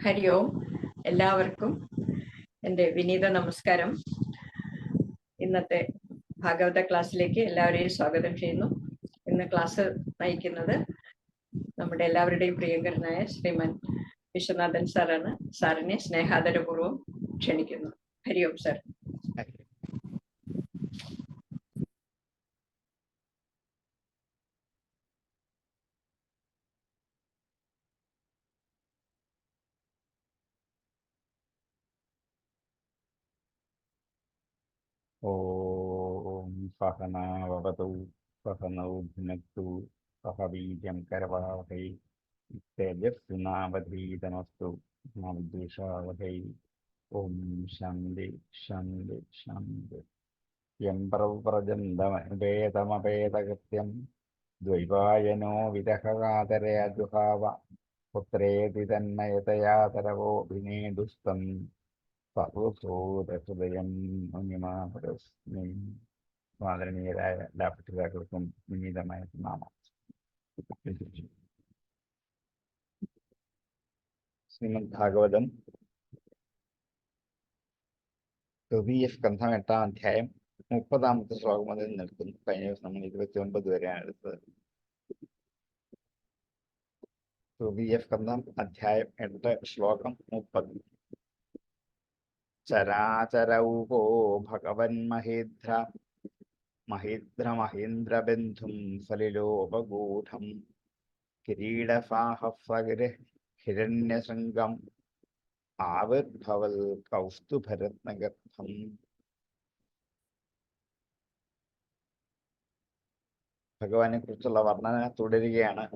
ഹരി ഓം. എല്ലാവർക്കും എൻ്റെ വിനീത നമസ്കാരം. ഇന്നത്തെ ഭാഗവത ക്ലാസ്സിലേക്ക് എല്ലാവരെയും സ്വാഗതം ചെയ്യുന്നു. ഇന്ന് ക്ലാസ് നയിക്കുന്നത് നമ്മുടെ എല്ലാവരുടെയും പ്രിയങ്കരനായ ശ്രീമാൻ വിശ്വനാഥൻ സാറാണ്. സാറിനെ സ്നേഹാദരപൂർവ്വം ക്ഷണിക്കുന്നു. ഹരി ഓം സാർ. ഓം സഹനാവവതു സഹനൗ ഭുനക്തു സഹ വീര്യം കരവാവഹൈ തേജസ്വിനാവധീതമസ്തു മാ വിദ്വിഷാവഹൈ. ഓം ശാന്തി ശാന്തി ശാന്തി. യം പ്രവ്രജന്തമപേതകൃത്യം ദ്വൈവായനോ വിരഹകാതരയജുഹാവ പുത്രേതി തന്മയതയാതരവോ വിനേദുസ്തം സർവസോദഹൃദയം മുനിമാപരസ്മൈ. ആദരണീയരായ എല്ലാ പഠിതാക്കൾക്കും വിനീതമായ നാമം. ശ്രീമദ് ഭാഗവതം തൃതീയ സ്കന്ധം 8-ാം അധ്യായം 30-ാമത്തെ ശ്ലോകം മുതൽ നിൽക്കുന്നു. കഴിഞ്ഞ ദിവസം നമ്മൾ 29 വരെയാണ് എടുത്തത്. തൃതീയ സ്കന്ധം അധ്യായം 8 ശ്ലോകം 30. ചരാചരൗപോ ഭഗവൻ മഹീന്ദ്രമഹീന്ദ്രബന്ധും സലിലോപഗൂഢം കിരീടസാഹസ്രഹിരണ്യശൃംഗം ആവിർഭവൽ കൗസ്തുഭരത്നഗർഭം. ഭഗവാനെ കുറിച്ചുള്ള വർണ്ണന തുടരുകയാണ്.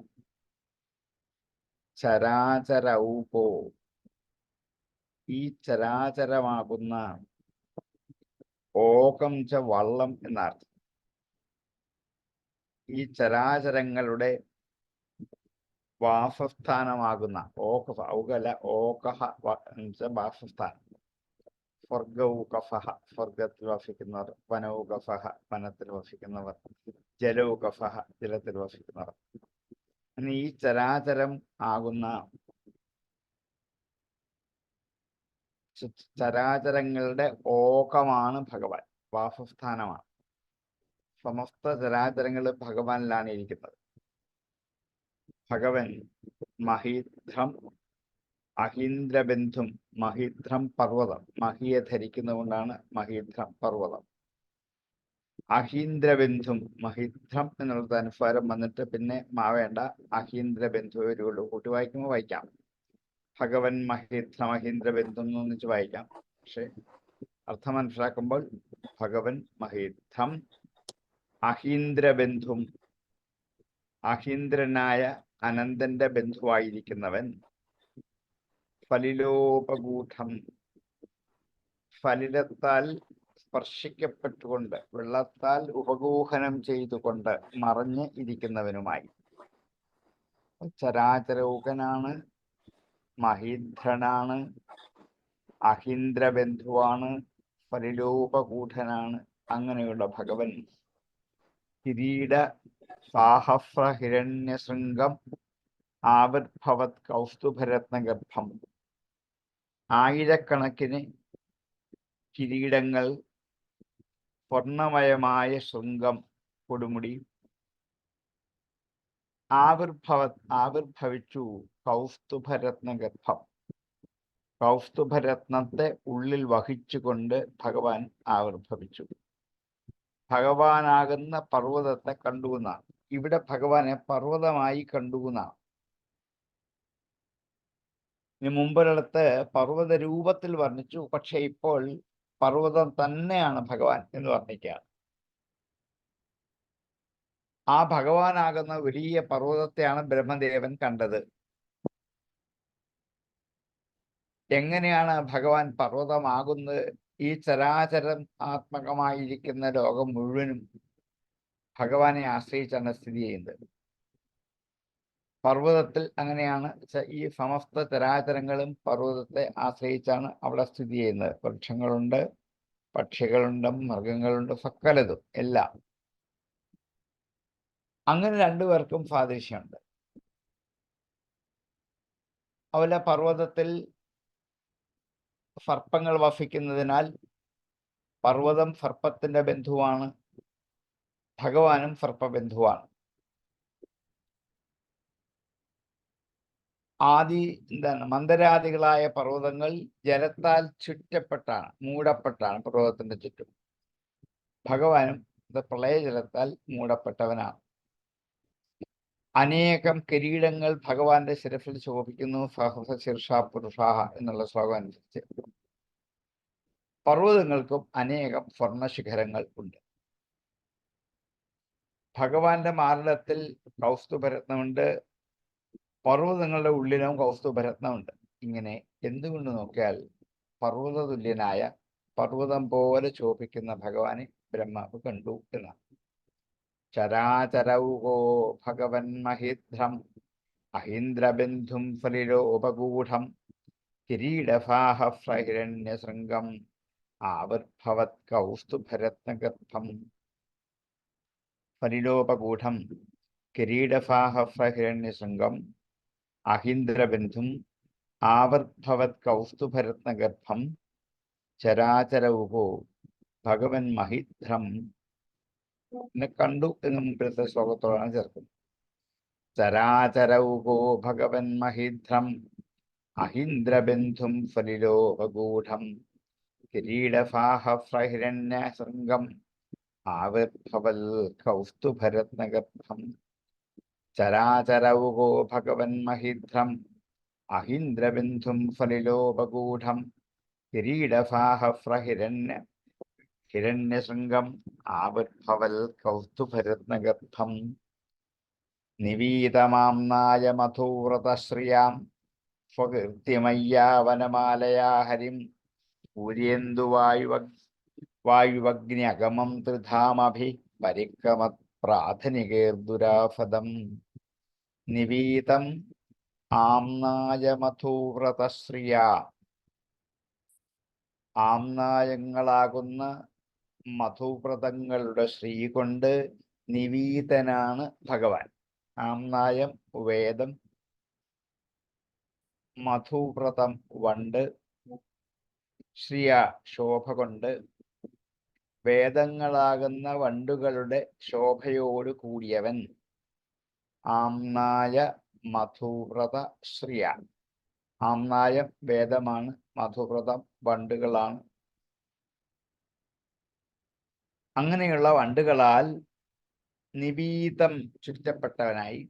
ചരാചരൗപോ, ഈ ചരാചരമാകുന്ന ഓകം ച വള്ളം എന്നർത്ഥം. ഈ ചരാചരങ്ങളുടെ വാസസ്ഥാനമാകുന്ന വാസസ്ഥാനം. സ്വർഗൗകഫഹ, സ്വർഗത്തിൽ വസിക്കുന്നവർ. വനൗകഫഹ, വനത്തിൽ വസിക്കുന്നവർ. ജലൗകഫഹ, ജലത്തിൽ വസിക്കുന്നവർ. ഈ ചരാചരം ആകുന്ന ചരാചരങ്ങളുടെ ഓകമാണ് ഭഗവാൻ, വാസസ്ഥാനമാണ്. സമസ്ത ചരാചരങ്ങൾ ഭഗവാനിലാണ് ഇരിക്കുന്നത്. ഭഗവൻ മഹീന്ദ്രം അഹീന്ദ്രബന്ധും, മഹീന്ദ്രം പർവ്വതം, മഹിയെ ധരിക്കുന്നതുകൊണ്ടാണ് മഹീന്ദ്രം പർവ്വതം. അഹീന്ദ്രബന്ധും, മഹീന്ദ്രം എന്നുള്ളത് അനുസ്വാരം വന്നിട്ട് പിന്നെ മാവേണ്ട, അഹീന്ദ്രബന്ധു വരുള്ളൂ. കൂട്ടി വായിക്കുമ്പോൾ വായിക്കാം. ഭഗവൻ മഹീന്ദ്രം അഹീന്ദ്രബന്ധു എന്നൊന്നിച്ച് വായിക്കാം. പക്ഷെ അർത്ഥം മനസ്സിലാക്കുമ്പോൾ ഭഗവൻ മഹീന്ദ്രം അഹീന്ദ്രബന്ധും, അഹീന്ദ്രനായ അനന്തന്റെ ബന്ധുവായിരിക്കുന്നവൻ. ഫലിലോപഗൂഢം, ഫലിലത്താൽ സ്പർശിക്കപ്പെട്ടുകൊണ്ട്, വെള്ളത്താൽ ഉപഗൂഹനം ചെയ്തുകൊണ്ട് മറഞ്ഞ് ഇരിക്കുന്നവനുമായി. ചരാചരൗകനാണ്, മഹീന്ദ്രനാണ്, അഹീന്ദ്രബന്ധുവാണ്, ഫലിലോപഗൂഢനാണ്. അങ്ങനെയുള്ള ഭഗവൻ കിരീട സാഹസ്രഹിരണ്യശൃംഗം ആവിർഭവത് കൗസ്തുഭരത്നഗർഭം. ആയിരക്കണക്കിന് കിരീടങ്ങൾ, സ്വർണമയമായ ശൃംഗം, കൊടുമുടി. ആവിർഭവിച്ചു കൗസ്തുഭരത്നഗർഭം, കൗസ്തുഭരത്നത്തെ ഉള്ളിൽ വഹിച്ചുകൊണ്ട് ഭഗവാൻ ആവിർഭവിച്ചു. ഭഗവാനാകുന്ന പർവ്വതത്തെ കണ്ടുവെന്നാണ്. ഇവിടെ ഭഗവാനെ പർവ്വതമായി കണ്ടുവെന്നാണ്. ഇനി മുമ്പൊരിടത്ത് പർവ്വത രൂപത്തിൽ വർണ്ണിച്ചു, പക്ഷെ ഇപ്പോൾ പർവ്വതം തന്നെയാണ് ഭഗവാൻ എന്ന് വർണ്ണിക്കുകയാണ്. ആ ഭഗവാനാകുന്ന വലിയ പർവ്വതത്തെയാണ് ബ്രഹ്മദേവൻ കണ്ടത്. എങ്ങനെയാണ് ഭഗവാൻ പർവ്വതമാകുന്നത്? ഈ ചരാചരം ആത്മകമായിരിക്കുന്ന ലോകം മുഴുവനും ഭഗവാനെ ആശ്രയിച്ചാണ് സ്ഥിതി ചെയ്യുന്നത്. പർവ്വതത്തിൽ അങ്ങനെയാണ്. ഈ സമസ്ത ചരാചരങ്ങളും പർവ്വതത്തെ ആശ്രയിച്ചാണ് അവിടെ സ്ഥിതി ചെയ്യുന്നത്. വൃക്ഷങ്ങളുണ്ട്, പക്ഷികളുണ്ട്, മൃഗങ്ങളുണ്ട്, സകലതും എല്ലാം. അങ്ങനെ രണ്ടുപേർക്കും സാദൃശ്യമുണ്ട്. അതുപോലെ പർവ്വതത്തിൽ സർപ്പങ്ങൾ വസിക്കുന്നതിനാൽ പർവ്വതം സർപ്പത്തിന്റെ ബന്ധുവാണ്, ഭഗവാനും സർപ്പബന്ധുവാണ്. മന്ദരാദികളായ പർവ്വതങ്ങൾ ജലത്താൽ ചുറ്റപ്പെട്ടാണ്, മൂടപ്പെട്ടാണ് പർവ്വതത്തിന്റെ ചുറ്റും. ഭഗവാനും പ്രളയജലത്താൽ മൂടപ്പെട്ടവനാണ്. അനേകം കിരീടങ്ങൾ ഭഗവാന്റെ ശിരസിൽ ശോഭിക്കുന്നു. സഹസ്ര ശീർഷ പുരുഷാഹ എന്നുള്ള ശ്ലോകം അനുസരിച്ച് പർവ്വതങ്ങൾക്കും അനേകം സ്വർണശിഖരങ്ങൾ ഉണ്ട്. ഭഗവാന്റെ മാറിടത്തിൽ കൗസ്തുഭരത്നമുണ്ട്, പർവ്വതങ്ങളുടെ ഉള്ളിലും കൗസ്തുഭരത്നമുണ്ട്. ഇങ്ങനെ എന്തുകൊണ്ട് നോക്കിയാൽ പർവ്വത തുല്യനായ, പർവ്വതം പോലെ ശോഭിക്കുന്ന ഭഗവാനെ ബ്രഹ്മാവ് കണ്ടു എന്നാണ്. ചരാചരൗകോ ഭഗവൻ മഹീധ്രം അഹീന്ദ്രബന്ധും ഫലിലോപഗൂഢം കിരീടഭാഹിരണ്യശൃംഗം ആവിർഭവത് കൗസ്തുഭരത്നഗർഭം. ഫലിലോപഗൂഢം കിരീടഭാഹിരണ്യശൃംഗം അഹീന്ദ്രബന്ധും ആവിർഭവത് കൗസ്തുഭരത്നഗർഭം ചരാചരൗകോ ഭഗവൻ മഹീധ്രം കണ്ടു എന്ന് മുമ്പിലത്തെ ശ്ലോകത്തോടാണ് ചേർക്കുന്നത്. ചരാചരൗകോ ഭഗവൻ മഹീധ്രം അഹീന്ദ്രബന്ധും ഫലിലോപഗൂഢം കിരീടഭാഹിരണ്യശൃംഗം ആവിർഭവൽ കൗസ്തുഭരത്നഗർഭം. ചരാചരൗകോ ഭഗവൻ മഹീധ്രം അഹീന്ദ്രബന്ധും ഫലിലോപഗൂഢം കിരീടഭാഹിരണ്യശൃംഗം ആവിർഭവൽ കൗസ്തുഭരത്നഗർഭം. നിവീതമാംനായ മധുവ്രതശ്രിയാം സ്വകീർത്തിമയ്യാവനമാലയാ ഹരിം സൂര്യേന്ദുവായുവഗ്ന്യഗമം ത്രിധാമഭി പരിക്രമത് പ്രാഥനികേർദുരാഫദം. നിവീതം ആംനായ മധുവ്രതശ്രിയാ, ആംനായങ്ങളാകുന്ന മധുവ്രതങ്ങളുടെ ശ്രീ കൊണ്ട് നിവീതനാണ് ഭഗവാൻ. ആംനായം വേദം, മധുവ്രതം വണ്ട്, ശ്രിയ ശോഭ കൊണ്ട്, വേദങ്ങളാകുന്ന വണ്ടുകളുടെ ശോഭയോട് കൂടിയവൻ. ആംനായ മധുവ്രത ശ്രിയ. ആംനായം വേദമാണ്, മധുവ്രതം വണ്ടുകളാണ്. അങ്ങനെയുള്ള വണ്ടുകളാൽ നിവീതം ചുറ്റപ്പെട്ടവനായി,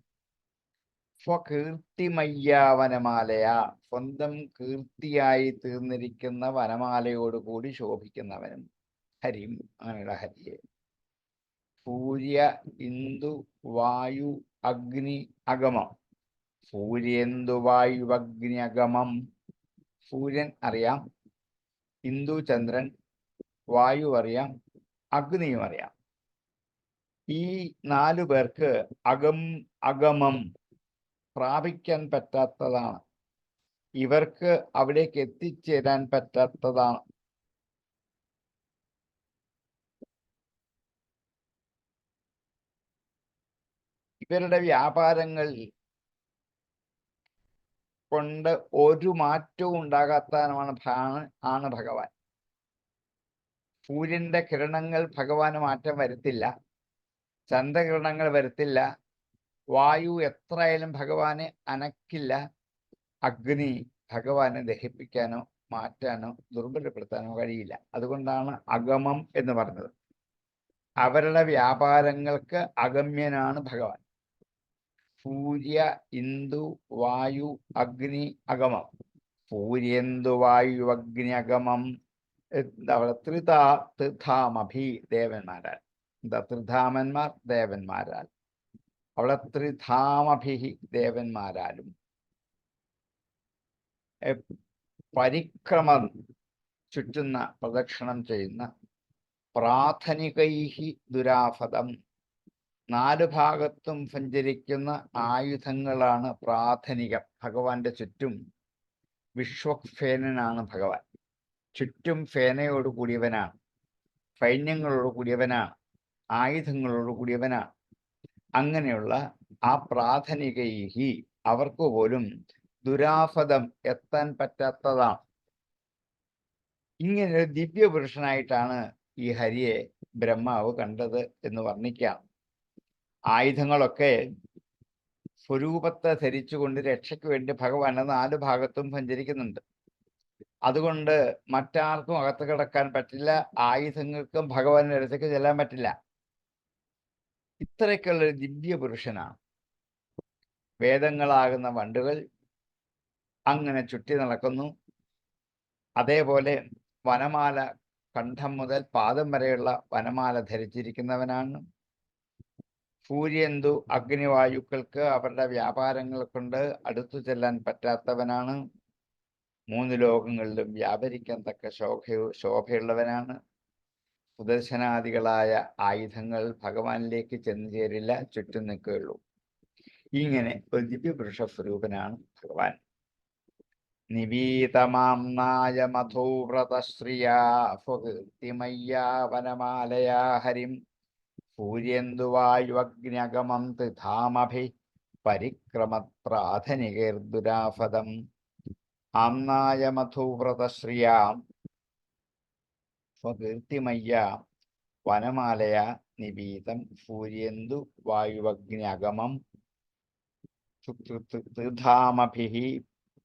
സ്വകീർത്തിമയ്യ വനമാലയ, സ്വന്തം കീർത്തിയായി തീർന്നിരിക്കുന്ന വനമാലയോടുകൂടി ശോഭിക്കുന്നവനും ഹരിം. അങ്ങനെയുള്ള ഹരിയെ സൂര്യ ഇന്ദു വായു അഗ്നി അഗമം. സൂര്യേന്ദു വായു അഗ്നി അഗമം. സൂര്യൻ അറിയാം, ഇന്ദു ചന്ദ്രൻ, വായു അറിയാം, അഗ്നിയും അറിയാം. ഈ 4 പേർക്ക് അഗമം പ്രാപിക്കാൻ പറ്റാത്തതാണ്. ഇവർക്ക് അവിടേക്ക് എത്തിച്ചേരാൻ പറ്റാത്തതാണ്. ഇവരുടെ വ്യാപാരങ്ങൾ കൊണ്ട് ഒരു മാറ്റവും ഉണ്ടാകാത്തവനാണ് ഭഗവാൻ. സൂര്യന്റെ കിരണങ്ങൾ ഭഗവാന് മാറ്റം വരുത്തില്ല, ചന്ദ്രകിരണങ്ങൾ വരുത്തില്ല, വായു എത്രയായാലും ഭഗവാനെ അനക്കില്ല, അഗ്നി ഭഗവാനെ ദഹിപ്പിക്കാനോ മാറ്റാനോ ദുർബലപ്പെടുത്താനോ കഴിയില്ല. അതുകൊണ്ടാണ് അഗമം എന്ന് പറഞ്ഞത്. അവരുടെ വ്യാപാരങ്ങൾക്ക് അഗമ്യനാണ് ഭഗവാൻ. സൂര്യ ഇന്ദു വായു അഗ്നി അഗമം. സൂര്യേന്ദു വായു അഗ്നി അഗമം. അവിടെ ത്രിധാമഭി ദേവന്മാരാൽ. ത്രിധാമന്മാർ ദേവന്മാരാൽ. അവിടെ ത്രിധാമഭി ദേവന്മാരാലും പരിക്രമം ചുറ്റുന്ന, പ്രദക്ഷിണം ചെയ്യുന്ന പ്രാഥനികൈഹി ദുരാഫദം. 4 ഭാഗത്തും സഞ്ചരിക്കുന്ന ആയുധങ്ങളാണ് പ്രാഥനികം. ഭഗവാന്റെ ചുറ്റും വിശ്വഫേനനാണ് ഭഗവാൻ. ചുറ്റും ഫേനയോട് കൂടിയവനാണ്, സൈന്യങ്ങളോട് കൂടിയവനാണ്, ആയുധങ്ങളോട് കൂടിയവനാണ്. അങ്ങനെയുള്ള ആ പ്രാഥനികൈഹി അവർക്ക് പോലും ദുരാഫദം എത്താൻ പറ്റാത്തതാണ്. ഇങ്ങനെ ഒരു ദിവ്യപുരുഷനായിട്ടാണ് ഈ ഹരിയെ ബ്രഹ്മാവ് കണ്ടത് എന്ന് വർണ്ണിക്കാം. ആയുധങ്ങളൊക്കെ സ്വരൂപത്തെ ധരിച്ചുകൊണ്ട് രക്ഷയ്ക്ക് വേണ്ടി ഭഗവാൻ 4 ഭാഗത്തും സഞ്ചരിക്കുന്നുണ്ട്. അതുകൊണ്ട് മറ്റാർക്കും അകത്ത് കിടക്കാൻ പറ്റില്ല, ആയുധങ്ങൾക്കും ഭഗവാന്റെ അടുത്തേക്ക് ചെല്ലാൻ പറ്റില്ല. ഇത്രയ്ക്കുള്ളൊരു ദിവ്യ പുരുഷനാണ്. വേദങ്ങളാകുന്ന വണ്ടുകൾ അങ്ങനെ ചുറ്റി നടക്കുന്നു. അതേപോലെ വനമാല കണ്ഠം മുതൽ പാദം വരെയുള്ള വനമാല ധരിച്ചിരിക്കുന്നവനാണ്. സൂര്യന്തു അഗ്നിവായുക്കൾക്ക് അവരുടെ വ്യാപാരങ്ങൾ കൊണ്ട് അടുത്തു ചെല്ലാൻ പറ്റാത്തവനാണ്. 3 ലോകങ്ങളിലും വ്യാപരിക്കാൻ തക്ക ശോഭയുള്ളവനാണ്. സുദർശനാദികളായ ആയുധങ്ങൾ ഭഗവാനിലേക്ക് ചെന്നു ചേരില്ല, ചുറ്റും നിൽക്കുകയുള്ളൂ. ഇങ്ങനെ ഒരു ദിവ്യപുരുഷ സ്വരൂപനാണ് ഭഗവാൻ. നിവീതമാംനായ മധുവ്രതശ്രിയാ സ്വകീർത്തിമയ്യാ വനമാലയാ ഹരിം സൂര്യന്തുവായുവഗ്ന്യഗമം ത്രിധാമഭി പരിക്രമത്രാധനികേർദുരാഫദം. ആംനായ മധുവ്രതശ്രിയാം സ്വകീർത്തിമയ്യ വനമാലയ നിവീതം സൂര്യന്തു വായുവഗ്ന്യഗമം ത്രിധാമഭിഃ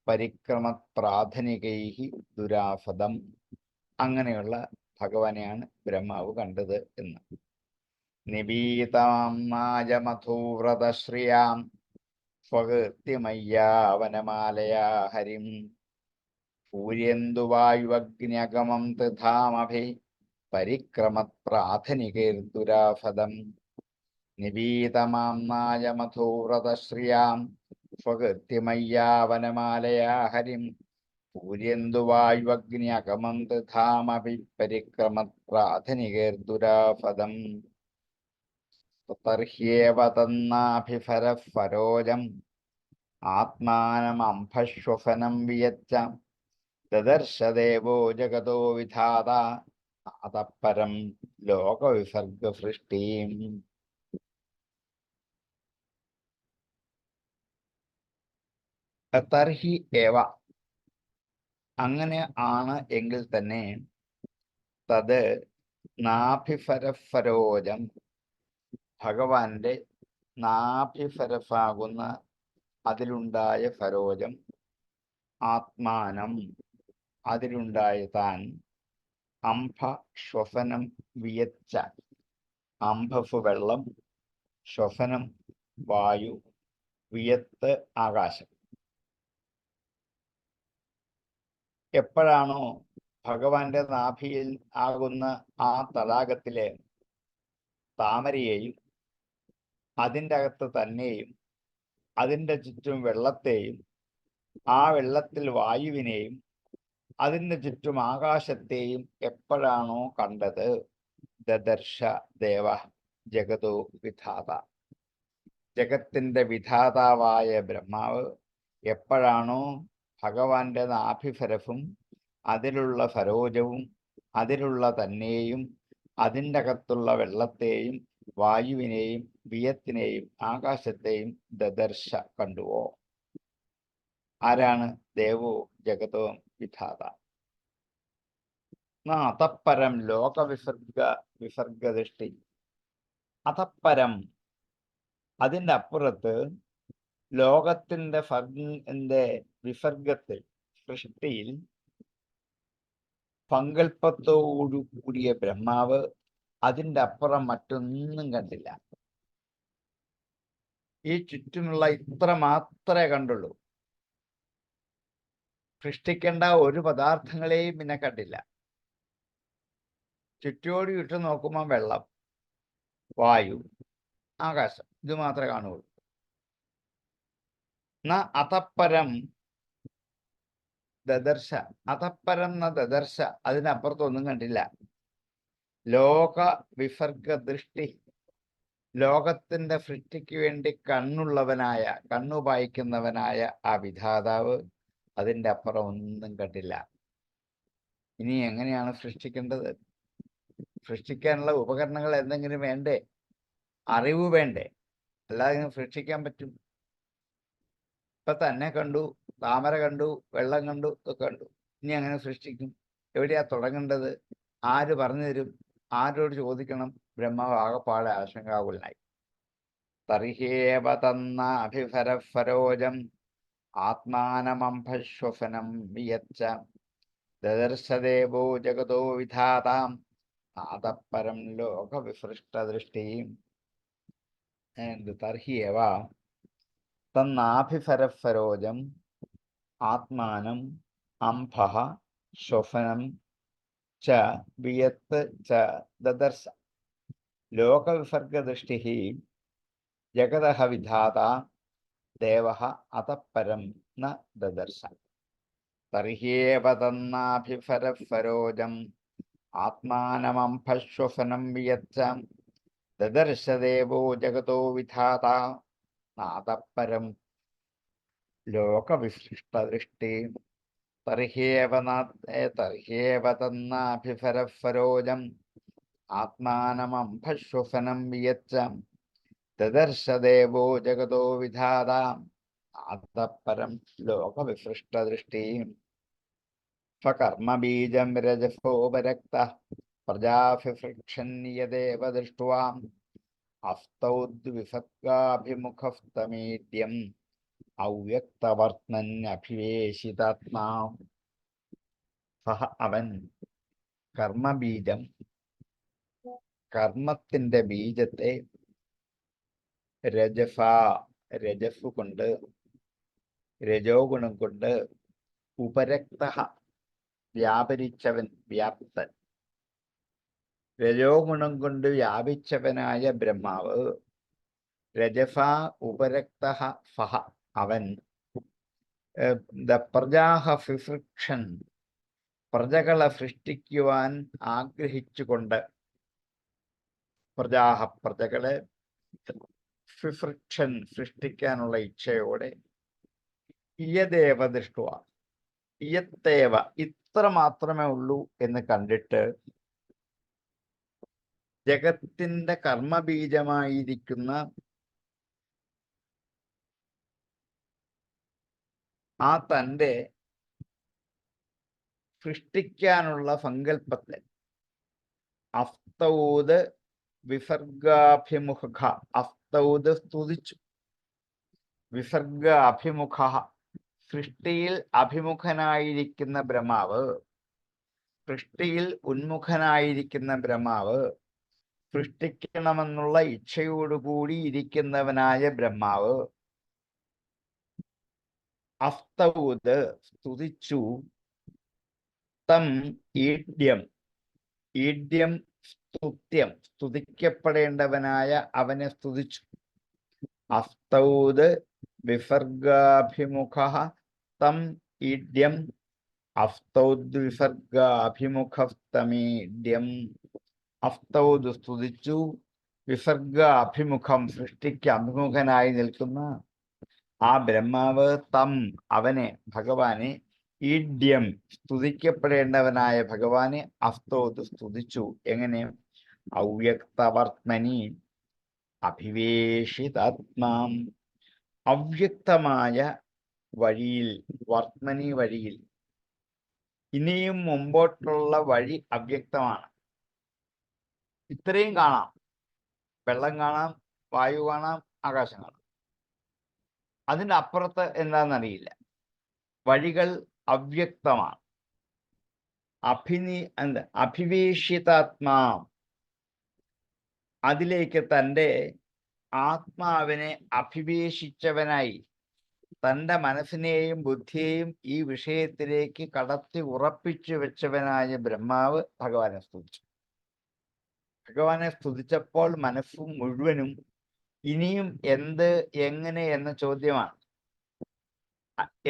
പരിക്രമത്രാധനികൈഃ ദുരാഫദം. അങ്ങനെയുള്ള ഭഗവാനെയാണ് ബ്രഹ്മാവ് കണ്ടത് എന്ന്. നിവീതാംനായ മധുവ്രതശ്രിയാം സ്വകീർത്തിമയ്യാ വനമാലയാ ഹരിം സൂര്യന്തുവായുവഗ്ന്യഗമം ത്രിധാമഭി പരിക്രമത്രാധനികേർദുരാഫദം. നിവീതമാംനായ മധുവ്രതശ്രിയാം സ്വകീർത്തിമയ്യാ വനമാലയാ ഹരിം സൂര്യന്തുവായുവഗ്ന്യഗമം ത്രിധാമഭി പരിക്രമത്രാധനികേർദുരാഫദം. തർഹ്യേവ തന്നാഭിഫരഃ ഫരോജം ആത്മാനമംഭശ്വസനം വിയച്ച ദദർശ ദേവോ ജഗതോ വിധാത അതഃപരം ലോകവിസർഗസൃഷ്ടീം. തർഹി ഏവ അങ്ങനെ ആണ് എങ്കിൽ തന്നെ തത് നാഭിഫരഫരോജം ഭഗവാന്റെ നാഭിഫരഫാകുന്ന അതിലുണ്ടായ ഫരോജം ആത്മാനം അതിലുണ്ടായ താൻ അംഭ ശ്വസനം വിയച്ച അംഭഫ് വെള്ളം ശ്വസനം വായു വിയത്ത് ആകാശം. എപ്പോഴാണോ ഭഗവാന്റെ നാഭിയിൽ ആകുന്ന ആ തടാകത്തിലെ താമരയെയും അതിൻ്റെ അകത്ത് തന്നെയും അതിൻ്റെ ചുറ്റും വെള്ളത്തെയും ആ വെള്ളത്തിൽ വായുവിനെയും അതിൻ്റെ ചുറ്റും ആകാശത്തെയും എപ്പോഴാണോ കണ്ടത് ദദർശ ദേവ ജഗതോ വിധാത ജഗത്തിൻ്റെ വിധാതാവായ ബ്രഹ്മാവ് എപ്പോഴാണോ ഭഗവാന്റെ നാഭിഫരഫും അതിലുള്ള ഫരോജവും അതിലുള്ള തന്നെയും അതിൻ്റെ അകത്തുള്ള വെള്ളത്തെയും വായുവിനെയും വിയത്തിനെയും ആകാശത്തെയും ദദർശ കണ്ടുവോ? ആരാണ് ദേവോ ജഗതോ വിധാത? അതപ്പരം വിസർഗദൃഷ്ടി. അതപ്പരം അതിൻ്റെ അപ്പുറത്ത് ലോകത്തിൻ്റെ വിസർഗത്തിൽ സൃഷ്ടിയിൽ സങ്കല്പത്തോടു കൂടിയ ബ്രഹ്മാവ് അതിൻ്റെ അപ്പുറം മറ്റൊന്നും കണ്ടില്ല. ഈ ചുറ്റുമുള്ള ഇത്ര മാത്രമേ കണ്ടുള്ളൂ. സൃഷ്ടിക്കേണ്ട ഒരു പദാർത്ഥങ്ങളെയും പിന്നെ കണ്ടില്ല. ചുറ്റോട് ചുറ്റും നോക്കുമ്പോൾ വെള്ളം, വായു, ആകാശം, ഇത് മാത്രമേ കാണുകയുള്ളൂ. അതപ്പരം ദദർശ, അതപ്പരം ദദർശ അതിനപ്പുറത്തൊന്നും കണ്ടില്ല. ലോക വിസർഗ ദൃഷ്ടി, ലോകത്തിന്റെ സൃഷ്ടിക്ക് വേണ്ടി കണ്ണുള്ളവനായ കണ്ണു പായിക്കുന്നവനായ ആ വിധാതാവ് അതിൻ്റെ അപ്പുറം ഒന്നും കണ്ടില്ല. ഇനി എങ്ങനെയാണ് സൃഷ്ടിക്കേണ്ടത്? സൃഷ്ടിക്കാനുള്ള ഉപകരണങ്ങൾ എന്തെങ്കിലും വേണ്ടേ? അറിവ് വേണ്ടേ? അല്ലാതെ സൃഷ്ടിക്കാൻ പറ്റും? ഇപ്പൊ തന്നെ കണ്ടു, താമര കണ്ടു, വെള്ളം കണ്ടു, ഒക്കെ കണ്ടു. ഇനി അങ്ങനെ സൃഷ്ടിക്കും? എവിടെയാ തുടങ്ങേണ്ടത്? ആര് പറഞ്ഞു തരും? ആരോട് ചോദിക്കണം? ബ്രഹ്മാവ് ആകപ്പാടെ ആശങ്കാകുലനായി. തർഹ്യേവ തന്നാഭിഫരഫരോജം ആത്മാനമംഭശ്വസനം വിയച്ച ദദർശദേവോ ജഗതോ വിധാതാം നാദപരം ലോകവിസൃഷ്ടദൃഷ്ടിയും. തർഹ്യേവ തന്നാഭിഫരഫരോജം ആത്മാനം അംഭഃ ശ്വസനം ച വിയത്ത് ച ദദർശ ലോകവിസർഗദൃഷ്ടിഃ ജഗതഃ വിധാത ദേവഃ അതഃപരം ന ദദർശ. തർഹ്യേവ തന്നാഭിഫരഫരോജം ആത്മാനമംഭശ്വസനം വിയച്ച ദദർശ ദേവോ ജഗതോ വിധാത നാദപരം ലോകവിസൃഷ്ടദൃഷ്ടി. തർഹ്യേവ തന്നാഭിഫരഫരോജം ആത്മാനമംഭശ്വസനം വിയച്ച ദദർശ ദേവോ ജഗതോ വിധാത നാദപരം ലോകവിസൃഷ്ടദൃഷ്ടി. സ്വകർമ്മബീജം രജസോപരക്തഃ പ്രജാഭിസൃക്ഷന്യദേവ ദൃഷ്ട്വാ അസ്തൗദ്വിസർഗാഭിമുഖസ്തമീഡ്യം അവ്യക്തവർത്തന്യഭിവേശിതാത്മാ. സഹ അവൻ കർമ്മബീജം, കർമ്മത്തിന്റെ ബീജത്തെ രജസ് കൊണ്ട്, രജോ ഗുണം കൊണ്ട്, ഉപരക്ത വ്യാപരിച്ചവൻ, വ്യാപ്തൻ, രജോ ഗുണം കൊണ്ട് വ്യാപിച്ചവനായ ബ്രഹ്മാവ്, രജസ ഉപരക്ത സഹ അവൻ, പ്രജാഹ ഫിഫൃക്ഷൻ പ്രജകളെ സൃഷ്ടിക്കുവാൻ ആഗ്രഹിച്ചുകൊണ്ട്, പ്രജകളെ ഫിഫൃക്ഷൻ സൃഷ്ടിക്കാനുള്ള ഇച്ഛയോടെ, ഇയദേവ ദൃഷ്ടുവ ഇയത്തേവ ഇത്ര മാത്രമേ ഉള്ളൂ എന്ന് കണ്ടിട്ട്, ജഗത്തിന്റെ കർമ്മബീജമായിരിക്കുന്ന ആ തൻ്റെ സൃഷ്ടിക്കാനുള്ള സങ്കല്പത്തെ അസ്തൗത് വിസർഗാഭിമുഖ, അസ്തൗത് സ്തുതിച്ചു, വിസർഗ അഭിമുഖ സൃഷ്ടിയിൽ അഭിമുഖനായിരിക്കുന്ന ബ്രഹ്മാവ്, സൃഷ്ടിയിൽ ഉന്മുഖനായിരിക്കുന്ന ബ്രഹ്മാവ്, സൃഷ്ടിക്കണമെന്നുള്ള ഇച്ഛയോടുകൂടി ഇരിക്കുന്നവനായ ബ്രഹ്മാവ് അസ്തൗത് സ്തുതിച്ചു, തം ഈഡ്യം, ഈഡ്യം സ്തുത്യം സ്തുതിക്കപ്പെടേണ്ടവനായ അവനെ സ്തുതിച്ചു. അസ്തൗത് വിസർഗാഭിമുഖ തം ഈഡ്യം, അസ്തൗത് വിസർഗാഭിമുഖസ്തമീഡ്യം. അസ്തൗത് സ്തുതിച്ചു, വിസർഗ അഭിമുഖം സൃഷ്ടിക്ക് അഭിമുഖനായി നിൽക്കുന്ന ആ ബ്രഹ്മാവ്, തം അവനെ, ഭഗവാനെ, ഈഡ്യം സ്തുതിക്കപ്പെടേണ്ടവനായ ഭഗവാനെ അസ്തോത് സ്തുതിച്ചു. എങ്ങനെ? അവ്യക്തവർത്മനി അഭിവേശിതാത്മാം, അവ്യക്തമായ വഴിയിൽ, വർത്മനി വഴിയിൽ, ഇനിയും മുമ്പോട്ടുള്ള വഴി അവ്യക്തമാണ്. ഇത്രയും കാണാം, വെള്ളം കാണാം, വായു കാണാം, ആകാശം കാണാം, അതിൻ്റെ അപ്പുറത്ത് എന്താണെന്നറിയില്ല. വഴികൾ അവ്യക്തമാണ്. അഭിവേശിതാത്മാ, അതിലേക്ക് തൻ്റെ ആത്മാവിനെ അഭിവേശിച്ചവനായി, തൻ്റെ മനസ്സിനെയും ബുദ്ധിയെയും ഈ വിഷയത്തിലേക്ക് കടത്തി ഉറപ്പിച്ചു വെച്ചവനായ ബ്രഹ്മാവ് ഭഗവാനെ സ്തുതിച്ചു. ഭഗവാനെ സ്തുതിച്ചപ്പോൾ മനസ്സും മുഴുവനും ഇനിയും എന്ത്, എങ്ങനെ എന്ന ചോദ്യമാണ്.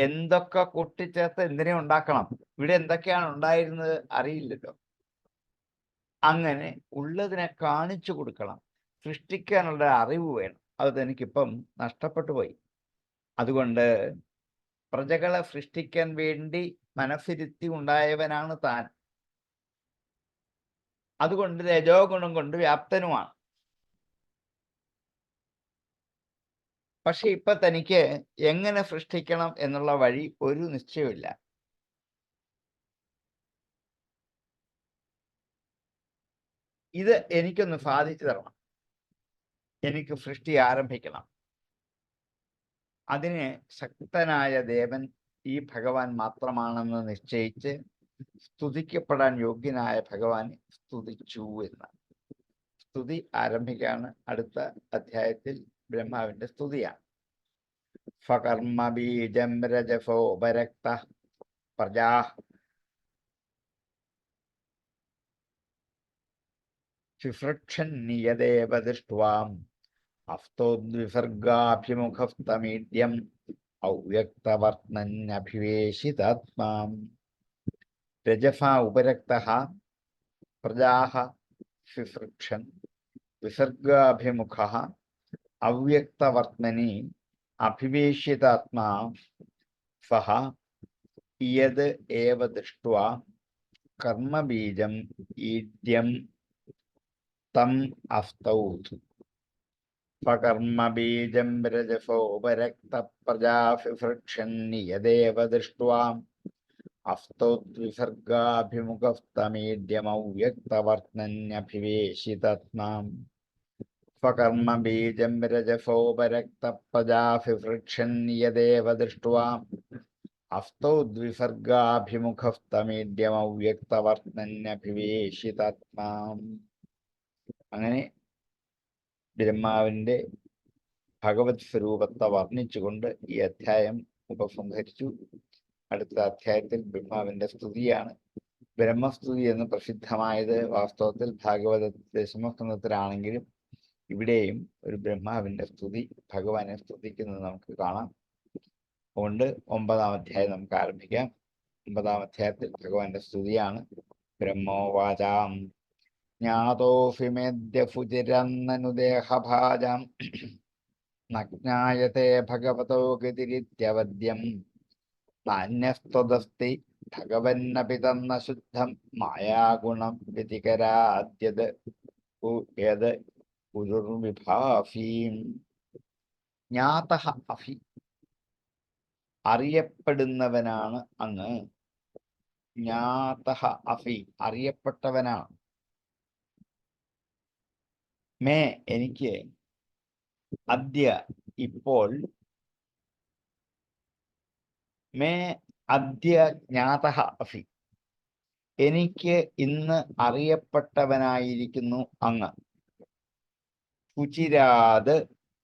എന്തൊക്കെ കൂട്ടിച്ചേർത്ത് എന്തിനെ ഉണ്ടാക്കണം? ഇവിടെ എന്തൊക്കെയാണ് ഉണ്ടായിരുന്നത് അറിയില്ലല്ലോ. അങ്ങനെ ഉള്ളതിനെ കാണിച്ചു കൊടുക്കണം. സൃഷ്ടിക്കാനുള്ള അറിവ് വേണം. അത് എനിക്കിപ്പം നഷ്ടപ്പെട്ടു പോയി. അതുകൊണ്ട് പ്രജകളെ സൃഷ്ടിക്കാൻ വേണ്ടി മനസ്സിരുത്തി ഉണ്ടായവനാണ് താൻ. അതുകൊണ്ട് രജോ ഗുണം കൊണ്ട് വ്യാപ്തനുമാണ്. പക്ഷെ ഇപ്പൊ തനിക്ക് എങ്ങനെ സൃഷ്ടിക്കണം എന്നുള്ള വഴി ഒരു നിശ്ചയമില്ല. ഇത് എനിക്കൊന്ന് സാധിച്ചു തരണം, എനിക്ക് സൃഷ്ടി ആരംഭിക്കണം. അതിന് ശക്തനായ ദേവൻ ഈ ഭഗവാൻ മാത്രമാണെന്ന് നിശ്ചയിച്ച് സ്തുതിക്കപ്പെടാൻ യോഗ്യനായ ഭഗവാൻ സ്തുതിച്ചു എന്ന്. സ്തുതി ആരംഭിക്കുകയാണ്. അടുത്ത അധ്യായത്തിൽ ബ്രഹ്മാവിന്റെ സ്തുതിയാണ്. ഫകർമ്മ ബീജം രജസോപരക്ത പ്രജാ ശുശ്രൂക്ഷന്നിയദേവ ദൃഷ്ട്വാം അസ്തോദ്വിസർഗാഭിമുഖസ്തമീഡ്യം അവ്യക്തവർണ്ണന്യഭിവേശിതാത്മാം. രജസാ ഉപരക്തഃ പ്രജാഃ ശുശ്രൂക്ഷൻ വിസർഗാഭിമുഖഃ അവ്യക്തവർണ്ണനി അഭിവേശിതാത്മാ സഹ യത് ഏവ ദൃഷ്ട്വാ കർമ്മബീജം ഈഡ്യം തം അസ്തൗത്. ഫകർമ്മബീജം രജസോപരക്ത പ്രജാശുശ്രൂക്ഷന്നിയദേവ ദൃഷ്ട്വാ അസ്തോദ്വിസർഗാഭിമുഖസ്തമീഡ്യമൗവ്യക്തവർണ്ണന്യഭിവേശിതാത്മാം. സ്വകർമ്മബീജം രജസോപരക്ത പ്രജാശുശ്രൂക്ഷന്നിയദേവ ദൃഷ്ട്വാ അസ്തോദ്വിസർഗാഭിമുഖസ്തമീഡ്യമൗവ്യക്തവർണ്ണന്യഭിവേശിതാത്മാം. അങ്ങനെ ബ്രഹ്മാവിന്റെ ഭഗവത് സ്വരൂപത്തെ വർണ്ണിച്ചുകൊണ്ട് ഈ അധ്യായം ഉപസംഹരിച്ചു. അടുത്ത അധ്യായത്തിൽ ബ്രഹ്മാവിന്റെ സ്തുതിയാണ്. ബ്രഹ്മസ്തുതി എന്ന് പ്രസിദ്ധമായത് വാസ്തവത്തിൽ ഭാഗവത ദശമസ്കന്ധത്തിലാണെങ്കിലും ഇവിടെയും ഒരു ബ്രഹ്മാവിന്റെ സ്തുതി, ഭഗവാനെ സ്തുതിക്കുന്നത് നമുക്ക് കാണാം. അതുകൊണ്ട് 9-ാം അധ്യായം നമുക്ക് ആരംഭിക്കാം. 9-ാം അധ്യായത്തിൽ ഭഗവാന്റെ സ്തുതിയാണ്. ബ്രഹ്മോവാചാം ജ്ഞാതോऽസി മേദ്യഫുചിരന്നനുദേഹഭാജാം നജ്ഞായത്തെ ഭഗവതോ ഗതിരിത്യവദ്യം നാന്യസ്ത്വദസ്തി ഭഗവന്നപി തന്ന ശുദ്ധം മായാഗുണം വ്യതികരാദ്യത് യത് ഗുരുർവിഭാസീം. ജ്ഞാതഃ അസി, അറിയപ്പെടുന്നവനാണ് അങ്ങ്. ജ്ഞാതഃ അസി, അറിയപ്പെട്ടവനാണ്. മേ, എനിക്ക്. അദ്യ, ഇപ്പോൾ. മേ അദ്യ ജ്ഞാതഃ അസി, എനിക്ക് ഇന്ന് അറിയപ്പെട്ടവനായിരിക്കുന്നു അങ്ങ്. ശുചിരാത്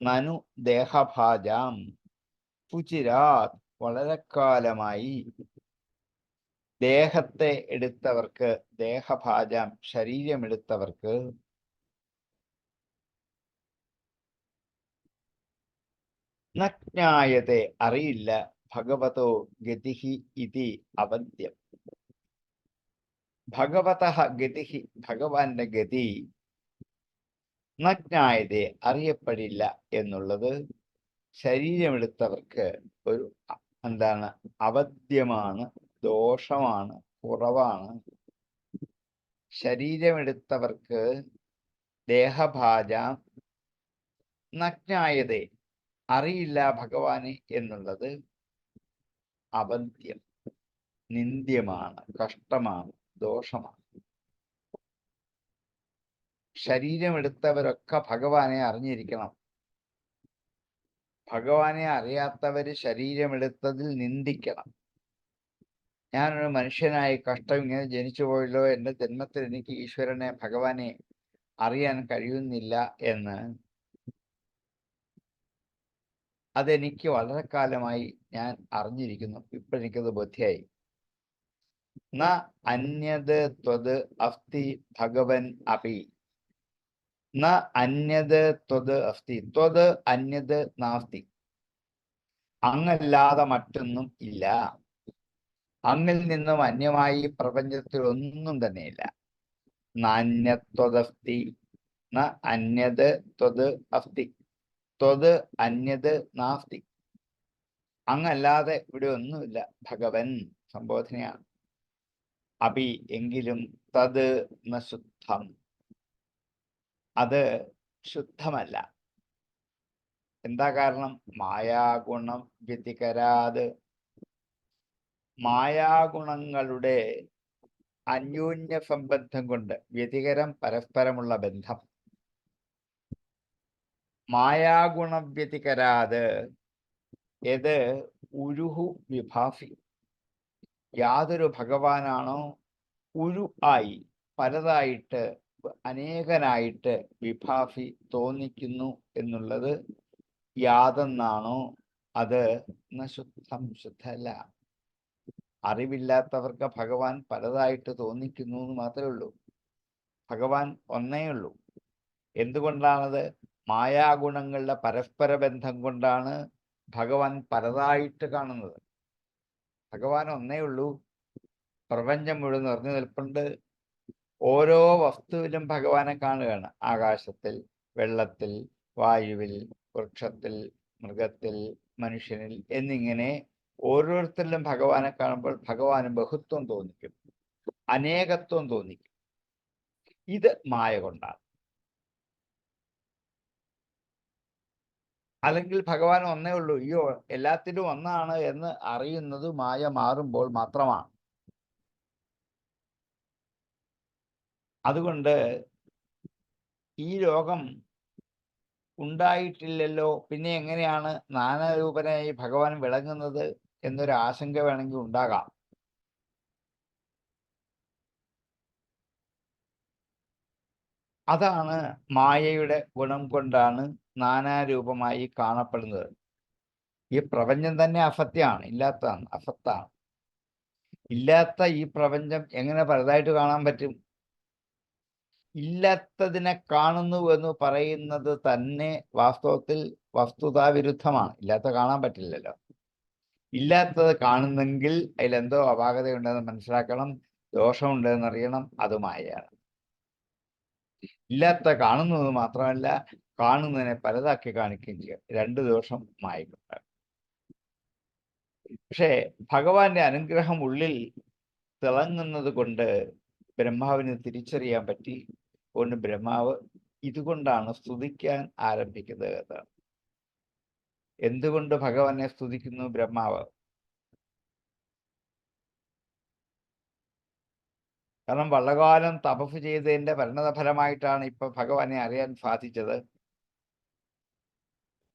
നനു ദേഹഭാജാം. ശുചിരാത്, വളരെ കാലമായി. ദേഹത്തെ എടുത്തവർക്ക്, ദേഹഭാജാം, ശരീരമെടുത്തവർക്ക്. നജ്ഞായത്തെ, അറിയില്ല. ഭഗവതോ ഗതിഹി ഇതി അവദ്യം. ഭഗവതഃ ഗതിഹി, ഭഗവാന്റെ ഗതി. നജ്ഞായത്തെ, അറിയപ്പെടില്ല എന്നുള്ളത് ശരീരമെടുത്തവർക്ക് ഒരു എന്താണ്, അവദ്യമാണ്, ദോഷമാണ്, കുറവാണ്. ശരീരമെടുത്തവർക്ക് ദേഹഭാജ നജ്ഞായതേ, അറിയില്ല ഭഗവാനെ എന്നുള്ളത് അവദ്യം, നിന്ദ്യമാണ്, കഷ്ടമാണ്, ദോഷമാണ്. ശരീരമെടുത്തവരൊക്കെ ഭഗവാനെ അറിഞ്ഞിരിക്കണം. ഭഗവാനെ അറിയാത്തവര് ശരീരമെടുത്തതിൽ നിന്ദിക്കണം. ഞാനൊരു മനുഷ്യനായി കഷ്ടം ഇങ്ങനെ ജനിച്ചു പോയല്ലോ, എൻ്റെ ജന്മത്തിൽ എനിക്ക് ഈശ്വരനെ, ഭഗവാനെ അറിയാൻ കഴിയുന്നില്ല എന്ന്. അതെനിക്ക് വളരെ കാലമായി ഞാൻ അറിഞ്ഞിരിക്കുന്നു. ഇപ്പോഴെനിക്കത് ബോധ്യായി. ന അന്യത് ത്വത് അസ്തി ഭഗവൻ അപി. ന അന്യത് ത്വത് അസ്തി, ത്വത് അന്യത് നാസ്തി, അങ്ങല്ലാതെ മറ്റൊന്നും ഇല്ല. അങ്ങിൽ നിന്നും അന്യമായി പ്രപഞ്ചത്തിൽ ഒന്നും തന്നെയില്ല. നാന്യത്വദസ്തി ന അന്യത് ത്വത് അസ്തി, ത്വത് അന്യത് നാസ്തി, അങ്ങല്ലാതെ ഇവിടെ ഒന്നുമില്ല. ഭഗവൻ സംബോധനയാണ്. അപി, എങ്കിലും. തത് ന ശുദ്ധം, അത് ശുദ്ധമല്ല. എന്താ കാരണം? മായാഗുണം വ്യതികരാത്, മായാഗുണങ്ങളുടെ അന്യോന്യ സംബന്ധം കൊണ്ട് വ്യതികരം പരസ്പരമുള്ള ബന്ധം. മായാഗുണവ്യതികരാത് യത് ഉരുഹു വിഭാസി. യാതൊരു ഭഗവാനാണോ ഉരു ആയി പലതായിട്ട് അനേകനായിട്ട് വിഭാസി തോന്നിക്കുന്നു എന്നുള്ളത് യാതെന്നാണോ അത് ശുദ്ധം ശുദ്ധല്ല. അറിവില്ലാത്തവർക്ക് ഭഗവാൻ പലതായിട്ട് തോന്നിക്കുന്നു എന്ന് മാത്രമേ ഉള്ളൂ. ഭഗവാൻ ഒന്നേ ഉള്ളൂ. എന്തുകൊണ്ടാണത്? മായാഗുണങ്ങളുടെ പരസ്പര ബന്ധം കൊണ്ടാണ് ഭഗവാൻ പലതായിട്ട് കാണുന്നത്. ഭഗവാൻ ഒന്നേ ഉള്ളൂ. പ്രപഞ്ചം മുഴുവൻ നിറഞ്ഞു നിൽപ്പുണ്ട്. ഓരോ വസ്തുവിലും ഭഗവാനെ കാണുകയാണ്. ആകാശത്തിൽ, വെള്ളത്തിൽ, വായുവിൽ, വൃക്ഷത്തിൽ, മൃഗത്തിൽ, മനുഷ്യനിൽ എന്നിങ്ങനെ ഓരോരുത്തരിലും ഭഗവാനെ കാണുമ്പോൾ ഭഗവാന് ബഹുത്വം തോന്നിക്കും, അനേകത്വം തോന്നിക്കും. ഇത് മായ കൊണ്ടാണ്. അല്ലെങ്കിൽ ഭഗവാൻ ഒന്നേ ഉള്ളൂ, അയ്യോ എല്ലാത്തിലും ഒന്നാണ് എന്ന് അറിയുന്നത് മായ മാറുമ്പോൾ മാത്രമാണ്. അതുകൊണ്ട് ഈ ലോകം ഉണ്ടായിട്ടില്ലല്ലോ, പിന്നെ എങ്ങനെയാണ് നാനാരൂപനായി ഭഗവാൻ വിളങ്ങുന്നത് എന്നൊരു ആശങ്ക വേണമെങ്കിൽ ഉണ്ടാകാം. അതാണ് മായയുടെ ഗുണം കൊണ്ടാണ് നാനാരൂപമായി കാണപ്പെടുന്നത്. ഈ പ്രപഞ്ചം തന്നെ അസത്യമാണ്, ഇല്ലാത്തതാണ്, അസത്താണ്. ഇല്ലാത്ത ഈ പ്രപഞ്ചം എങ്ങനെ പലതായിട്ട് കാണാൻ പറ്റും? ഇല്ലാത്തതിനെ കാണുന്നു എന്ന് പറയുന്നത് തന്നെ വാസ്തവത്തിൽ വസ്തുതാവിരുദ്ധമാണ്. ഇല്ലാത്ത കാണാൻ പറ്റില്ലല്ലോ. ഇല്ലാത്തത് കാണുന്നെങ്കിൽ അതിലെന്തോ അപാകതയുണ്ടെന്ന് മനസ്സിലാക്കണം, ദോഷമുണ്ടെന്ന് അറിയണം. അത് മായയാണ്. ഇല്ലാത്ത കാണുന്നത് മാത്രമല്ല, കാണുന്നതിനെ പലതാക്കി കാണിക്കുകയും ചെയ്യുക. രണ്ട് ദോഷം മായക്കുണ്ട്. പക്ഷേ ഭഗവാന്റെ അനുഗ്രഹം ഉള്ളിൽ തിളങ്ങുന്നത് കൊണ്ട് ബ്രഹ്മാവിന് തിരിച്ചറിയാൻ പറ്റി. കൊണ്ട് ബ്രഹ്മാവ് ഇതുകൊണ്ടാണ് സ്തുതിക്കാൻ ആരംഭിക്കുന്നത് എന്നാണ്. എന്തുകൊണ്ട് ഭഗവാനെ സ്തുതിക്കുന്നു ബ്രഹ്മാവ്? കാരണം വളകാലം തപസ് ചെയ്തതിന്റെ പരിണതഫലമായിട്ടാണ് ഇപ്പൊ ഭഗവാനെ അറിയാൻ സാധിച്ചത്.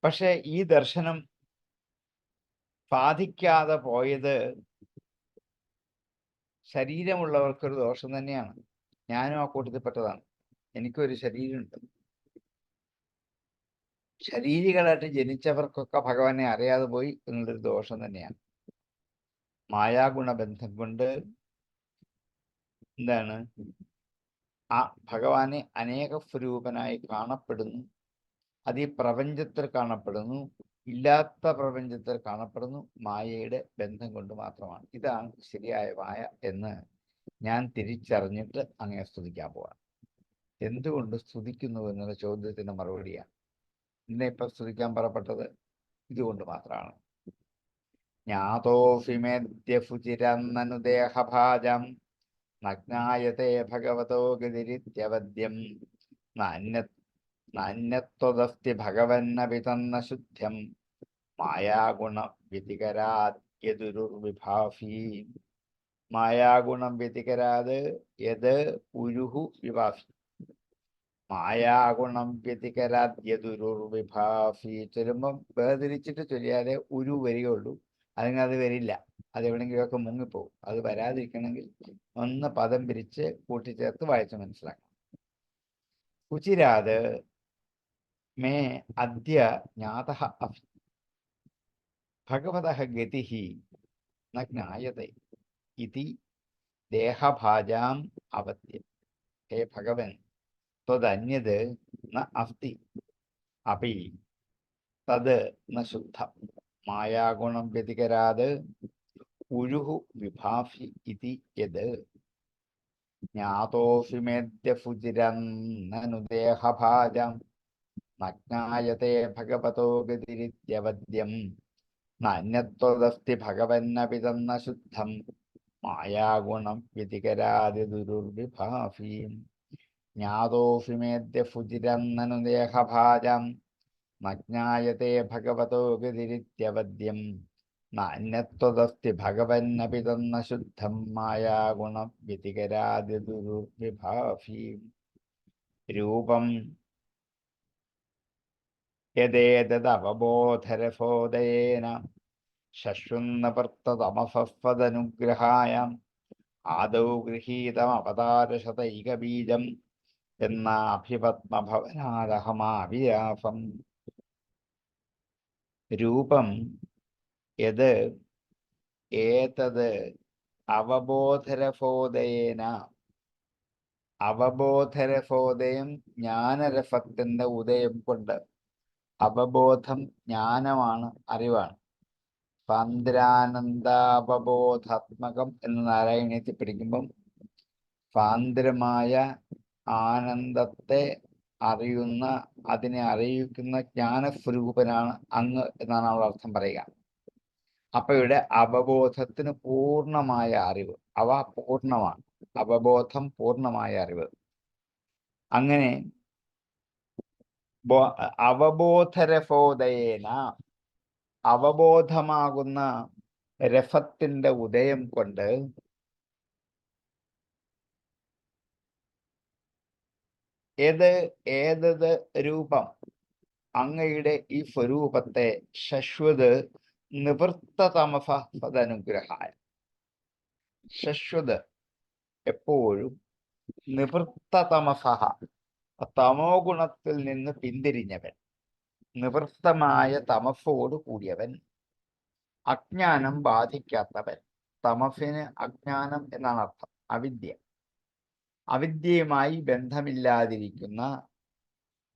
പക്ഷെ ഈ ദർശനം സാധിക്കാതെ പോയത് ശരീരമുള്ളവർക്കൊരു ദോഷം തന്നെയാണ്. ഞാനും ആ കൂട്ടത്തിൽപ്പെട്ടതാണ്. എനിക്കൊരു ശരീരമുണ്ട്. ശരീരികളായിട്ട് ജനിച്ചവർക്കൊക്കെ ഭഗവാനെ അറിയാതെ പോയി എന്നുള്ളൊരു ദോഷം തന്നെയാണ്. മായാഗുണബന്ധം കൊണ്ട് എന്താണ് ആ ഭഗവാനെ അനേക സ്വരൂപനായി കാണപ്പെടുന്നു. അത് ഈ പ്രപഞ്ചത്തിൽ കാണപ്പെടുന്നു, ഇല്ലാത്ത പ്രപഞ്ചത്തിൽ കാണപ്പെടുന്നു. മായയുടെ ബന്ധം കൊണ്ട് മാത്രമാണ്. ഇതാണ് ശരിയായ മായ എന്ന് ഞാൻ തിരിച്ചറിഞ്ഞിട്ട് അങ്ങനെ സ്തുതിക്കാൻ പോവാം. എന്തുകൊണ്ട് സ്തുതിക്കുന്നു എന്നുള്ള ചോദ്യത്തിന് മറുപടിയാണ് എന്നെ ഇപ്പൊ സ്തുതിക്കാൻ പറപ്പെട്ടത്. ഇതുകൊണ്ട് മാത്രമാണ്. ജ്ഞാതോഫിമേദ്യഫുചിരന്നനുദേഹഭാജം നഗ്നായതേ ഭഗവതോ ഗതിരിത്യവദ്യം നാന്യത്വദസ്തി ഭഗവന്നപി തന്ന ശുദ്ധ്യം മായാഗുണ വ്യതികരാത് യദുരുർവിഭാസി. മായാഗുണം വ്യതികരാത് യത് ഉരുഹു വിഭാസി. മായാഗുണം വ്യതികരാത് യദുരുർവിഭാസി. ചൊല്ലുമ്പം വേർതിരിച്ചിട്ട് ചൊല്ലിയാലേ ഉരു വരികയുള്ളൂ. അല്ലെങ്കിൽ അത് വരില്ല. അത് എവിടെയെങ്കിലുമൊക്കെ മുങ്ങിപ്പോവും. അത് വരാതിരിക്കണമെങ്കിൽ ഒന്ന് പദം പിരിച്ച് കൂട്ടിച്ചേർത്ത് വായിച്ച് മനസ്സിലാക്കണം. കുചിരാത് മേ അദ്യ ജ്ഞാതഃ അഭി ഭഗവതഃ ഗതിഃ ന ജ്ഞായതേ ഇതി ദേഹഭാജാം അവദ്യ. ഹേ ഭഗവൻ, ത്വദന്യത് ന അസ്തി അപി തത് ന ശുദ്ധം മായാഗുണം വ്യതികരാത് ഉരുഹു വിഭാസി ഇതി യത് ജ്ഞാതോഫിമേദ്യഫുചിരന്നനു ദേഹഭാജം നഗ്നായതേ ഭഗവതോ ഗതിരിത്യവദ്യം നാന്യത്വദസ്തി ഭഗവന്നപി തന്ന ശുദ്ധം മായാഗുണം വ്യതികരാദിദുരുർവിഭാസി. ജ്ഞാതോഫിമേദ്യഫുചിരന്നനു ദേഹഭാജം നഗ്നായതേ ഭഗവതോ ഗതിരിത്യവദ്യം നാന്യത്വദസ്തി ഭഗവന്നപി തന്ന ശുദ്ധം മായാഗുണം വ്യതികരാദിദുർവിഭാവി രൂപം യദേതദവബോധരഫോദയേന ശശ്വന്നപർത്തതമഫസ്വദനുഗ്രഹായ ആദൗ ഗൃഹീതമവതാരശതൈകബീജം എന്നാഭിപത്മഭവനാദഹമാവിരാഫം. രൂപം യത് ഏതത് അവബോധരഫോദയേന, അവബോധരഫോദയം ജ്ഞാനരഫത്തിന്റെ ഉദയം കൊണ്ട്. അവബോധം ജ്ഞാനമാണ്, അറിവാണ്. സാന്ദ്രാനന്ദാവബോധാത്മകം എന്ന് നാരായണീയത്തിൽ പഠിക്കുമ്പം സാന്ദ്രമായ ആനന്ദത്തെ അറിയുന്ന, അതിനെ അറിയിക്കുന്ന ജ്ഞാനസ്വരൂപനാണ് അങ്ങ് എന്നാണ് അവൾ അർത്ഥം പറയുക. അപ്പൊ ഇവിടെ അവബോധത്തിന് പൂർണ്ണമായ അറിവ്, അവ പൂർണ്ണമാണ്. അവബോധം പൂർണ്ണമായ അറിവ്. അങ്ങനെ അവബോധരഫോദയേന, അവബോധമാകുന്ന രഫത്തിന്റെ ഉദയം കൊണ്ട് ഏതത് രൂപം, അങ്ങയുടെ ഈ സ്വരൂപത്തെ ശശ്വത് നിവൃത്തതമഫദനുഗ്രഹായ. ശശ്വത് എപ്പോഴും, നിവൃത്തതമഫ തമോ ഗുണത്തിൽ നിന്ന് പിന്തിരിഞ്ഞവൻ, നിവൃത്തമായ തമഫോട് കൂടിയവൻ, അജ്ഞാനം ബാധിക്കാത്തവൻ. തമഫിന് അജ്ഞാനം എന്നാണ് അർത്ഥം, അവിദ്യ. അവിദ്യയുമായി ബന്ധമില്ലാതിരിക്കുന്ന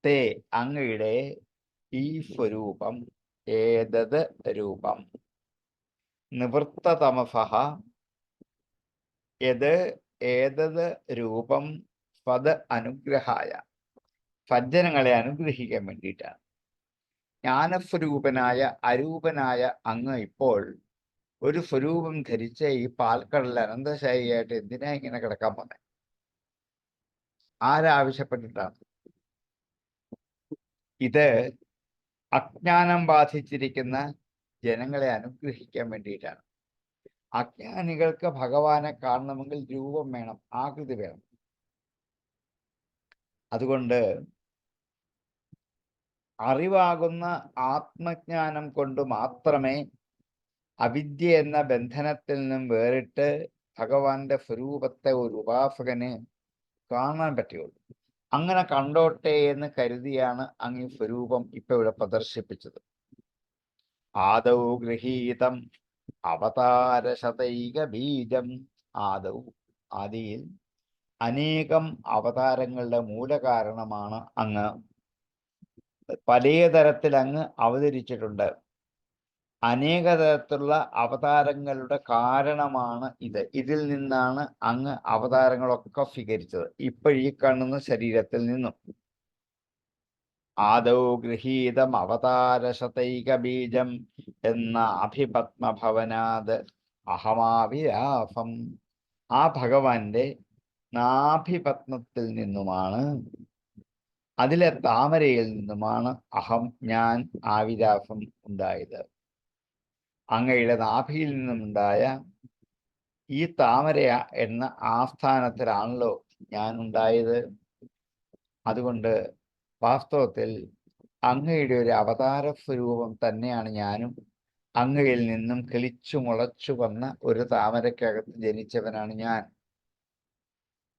തേ, അങ്ങയുടെ ഈ സ്വരൂപം, ഏതത് രൂപം, നിവൃത്തതമഫ യത് ഏതത് രൂപം പദ അനുഗ്രഹായ, സജ്ജനങ്ങളെ അനുഗ്രഹിക്കാൻ വേണ്ടിയിട്ടാണ്. ജ്ഞാനസ്വരൂപനായ അരൂപനായ അങ്ങ് ഇപ്പോൾ ഒരു സ്വരൂപം ധരിച്ച ഈ പാൽക്കടൽ അനന്തശായിയായിട്ട് എന്തിനാ ഇങ്ങനെ കിടക്കാൻ പോന്നെ? ആരാവശ്യപ്പെട്ടിട്ടാണ്? ഇത് അജ്ഞാനം ബാധിച്ചിരിക്കുന്ന ജനങ്ങളെ അനുഗ്രഹിക്കാൻ വേണ്ടിയിട്ടാണ്. അജ്ഞാനികൾക്ക് ഭഗവാനെ കാണണമെങ്കിൽ രൂപം വേണം, ആകൃതി വേണം. അതുകൊണ്ട് അറിവാകുന്ന ആത്മജ്ഞാനം കൊണ്ട് മാത്രമേ അവിദ്യ എന്ന ബന്ധനത്തിൽ നിന്നും വേറിട്ട് ഭഗവാന്റെ സ്വരൂപത്തെ ഒരു ഉപാസകന് കാണാൻ പറ്റുള്ളൂ. അങ്ങനെ കണ്ടോട്ടെ എന്ന് കരുതിയാണ് അങ്ങ് ഈ സ്വരൂപം ഇപ്പൊ ഇവിടെ പ്രദർശിപ്പിച്ചത്. ആദൗ ഗൃഹീതം അവതാരശതൈക ബീജം. ആദൗ, ആദിയിൽ അനേകം അവതാരങ്ങളുടെ മൂലകാരണമാണ് അങ്ങ്. പല തരത്തിൽ അങ്ങ് അവതരിച്ചിട്ടുണ്ട്. അനേക തരത്തിലുള്ള അവതാരങ്ങളുടെ കാരണമാണ് ഇത്. ഇതിൽ നിന്നാണ് അങ്ങ് അവതാരങ്ങളൊക്കെ സ്വീകരിച്ചത്, ഇപ്പോഴീ കാണുന്ന ശരീരത്തിൽ നിന്നും. ആദൗ ഗൃഹീതം അവതാരശതൈക ബീജം എന്ന അഭിപത്മഭവനാത് അഹമാവിരാഫം. ആ ഭഗവാന്റെ നാഭിപത്മത്തിൽ നിന്നുമാണ്, അതിലെ താമരയിൽ നിന്നുമാണ് അഹം, ഞാൻ, ആവിരാഫം ഉണ്ടായത്. അങ്ങയുടെ നാഭിയിൽ നിന്നുണ്ടായ ഈ താമര എന്ന ആസ്ഥാനത്തിലാണല്ലോ ഞാൻ ഉണ്ടായത്. അതുകൊണ്ട് വാസ്തവത്തിൽ അങ്ങയുടെ ഒരു അവതാര സ്വരൂപം തന്നെയാണ് ഞാനും. അങ്ങയിൽ നിന്നും കിളിച്ചു മുളച്ചു വന്ന ഒരു താമരക്കകത്ത് ജനിച്ചവനാണ് ഞാൻ.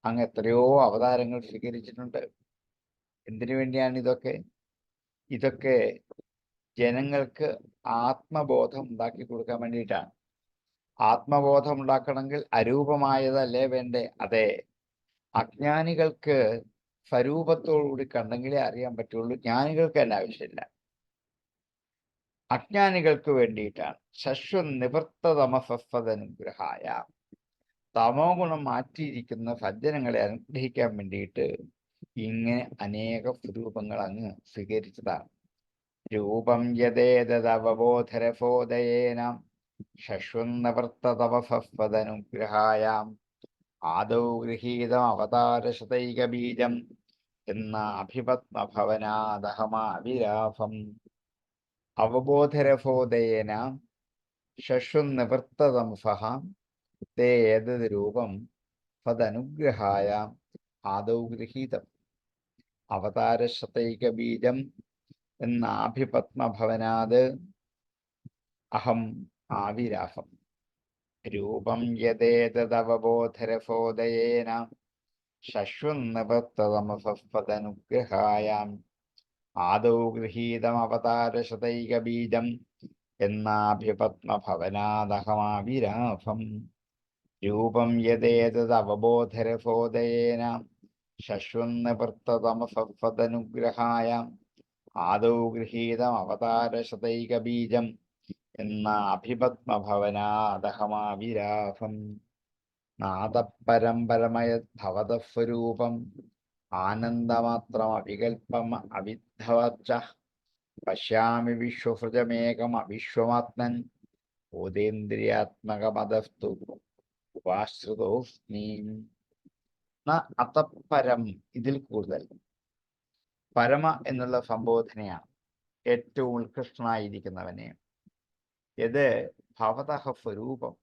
അങ്ങ് എത്രയോ അവതാരങ്ങൾ സ്വീകരിച്ചിട്ടുണ്ട്. എന്തിനു വേണ്ടിയാണ് ഇതൊക്കെ? ഇതൊക്കെ ജനങ്ങൾക്ക് ആത്മബോധം ഉണ്ടാക്കി കൊടുക്കാൻ വേണ്ടിയിട്ടാണ്. ആത്മബോധം ഉണ്ടാക്കണമെങ്കിൽ അരൂപമായതല്ലേ വേണ്ടേ? അതെ, അജ്ഞാനികൾക്ക് സ്വരൂപത്തോടുകൂടി കണ്ടെങ്കിലേ അറിയാൻ പറ്റുള്ളൂ. ജ്ഞാനികൾക്ക് തന്നെ ആവശ്യമില്ല. അജ്ഞാനികൾക്ക് വേണ്ടിയിട്ടാണ്. ശശ്വ നിവൃത്തതമസസ്വദനുഗ്രഹായ, തമോ ഗുണം മാറ്റിയിരിക്കുന്ന സജ്ജനങ്ങളെ അനുഗ്രഹിക്കാൻ വേണ്ടിയിട്ട് ഇങ്ങനെ അനേക സ്വരൂപങ്ങൾ അങ്ങ് സ്വീകരിച്ചതാണ്. രൂപം യദേതദവബോധരഫോദയേന ശശ്വന്നവർത്തതമസസ്വദനുഗ്രഹായാം ആദൗ ഗൃഹീതം അവതാരശതൈക ബീജം എന്ന അഭിപത്മഭവനാദഹമാവിരാഫം. അവബോധരഫോദയേന ഷഷ്വനിവൃത്തതംസഃ തേ ഏതത് രൂപം തദനുഗ്രഹായ ആദൗ ഗൃഹീതം. അവതാരശതൈകബീജം എന്നാഭിപത്മഭവനാത് അഹം ആവിരാഹം. രൂപം യദേതദവബോധരസോദയേന ശശ്വന്നിവൃത്തതമസഃ തദനുഗ്രഹായ ആദൗ ഗൃഹീതമവതാരശതൈകബീജം എന്നാഭിപത്മഭവനാദഹമാവിരാഹം. രൂപം യദേതദവബോധരസോദയേന ശശ്വന്നിവൃത്തതമസഃ തദനുഗ്രഹായ ആദൗ ഗൃഹീതമവതാരശതൈകബീജം എന്നാഭിപത്മഭവനാദഹമാവിരാഹം. നാദപരമ്പരമയദ്ഭവതഃ സ്വരൂപം ആനന്ദമാത്രമവികൽപം അവിദ്ധവച്ച പശ്യാമി വിശ്വസൃജമേകമവിശ്വമാത്മൻ ഭൂതേന്ദ്രിയാത്മകമദസ്തു ഉപാശ്രിതോസ്മി. അതപരം, ഇതിൽ കൂടുതൽ. പരമ എന്നുള്ള സംബോധനയാണ്. ഏറ്റവും ഉത്കൃഷ്ടനായിരിക്കുന്നവനെ. ഇത് ഭവതഃ സ്വരൂപം,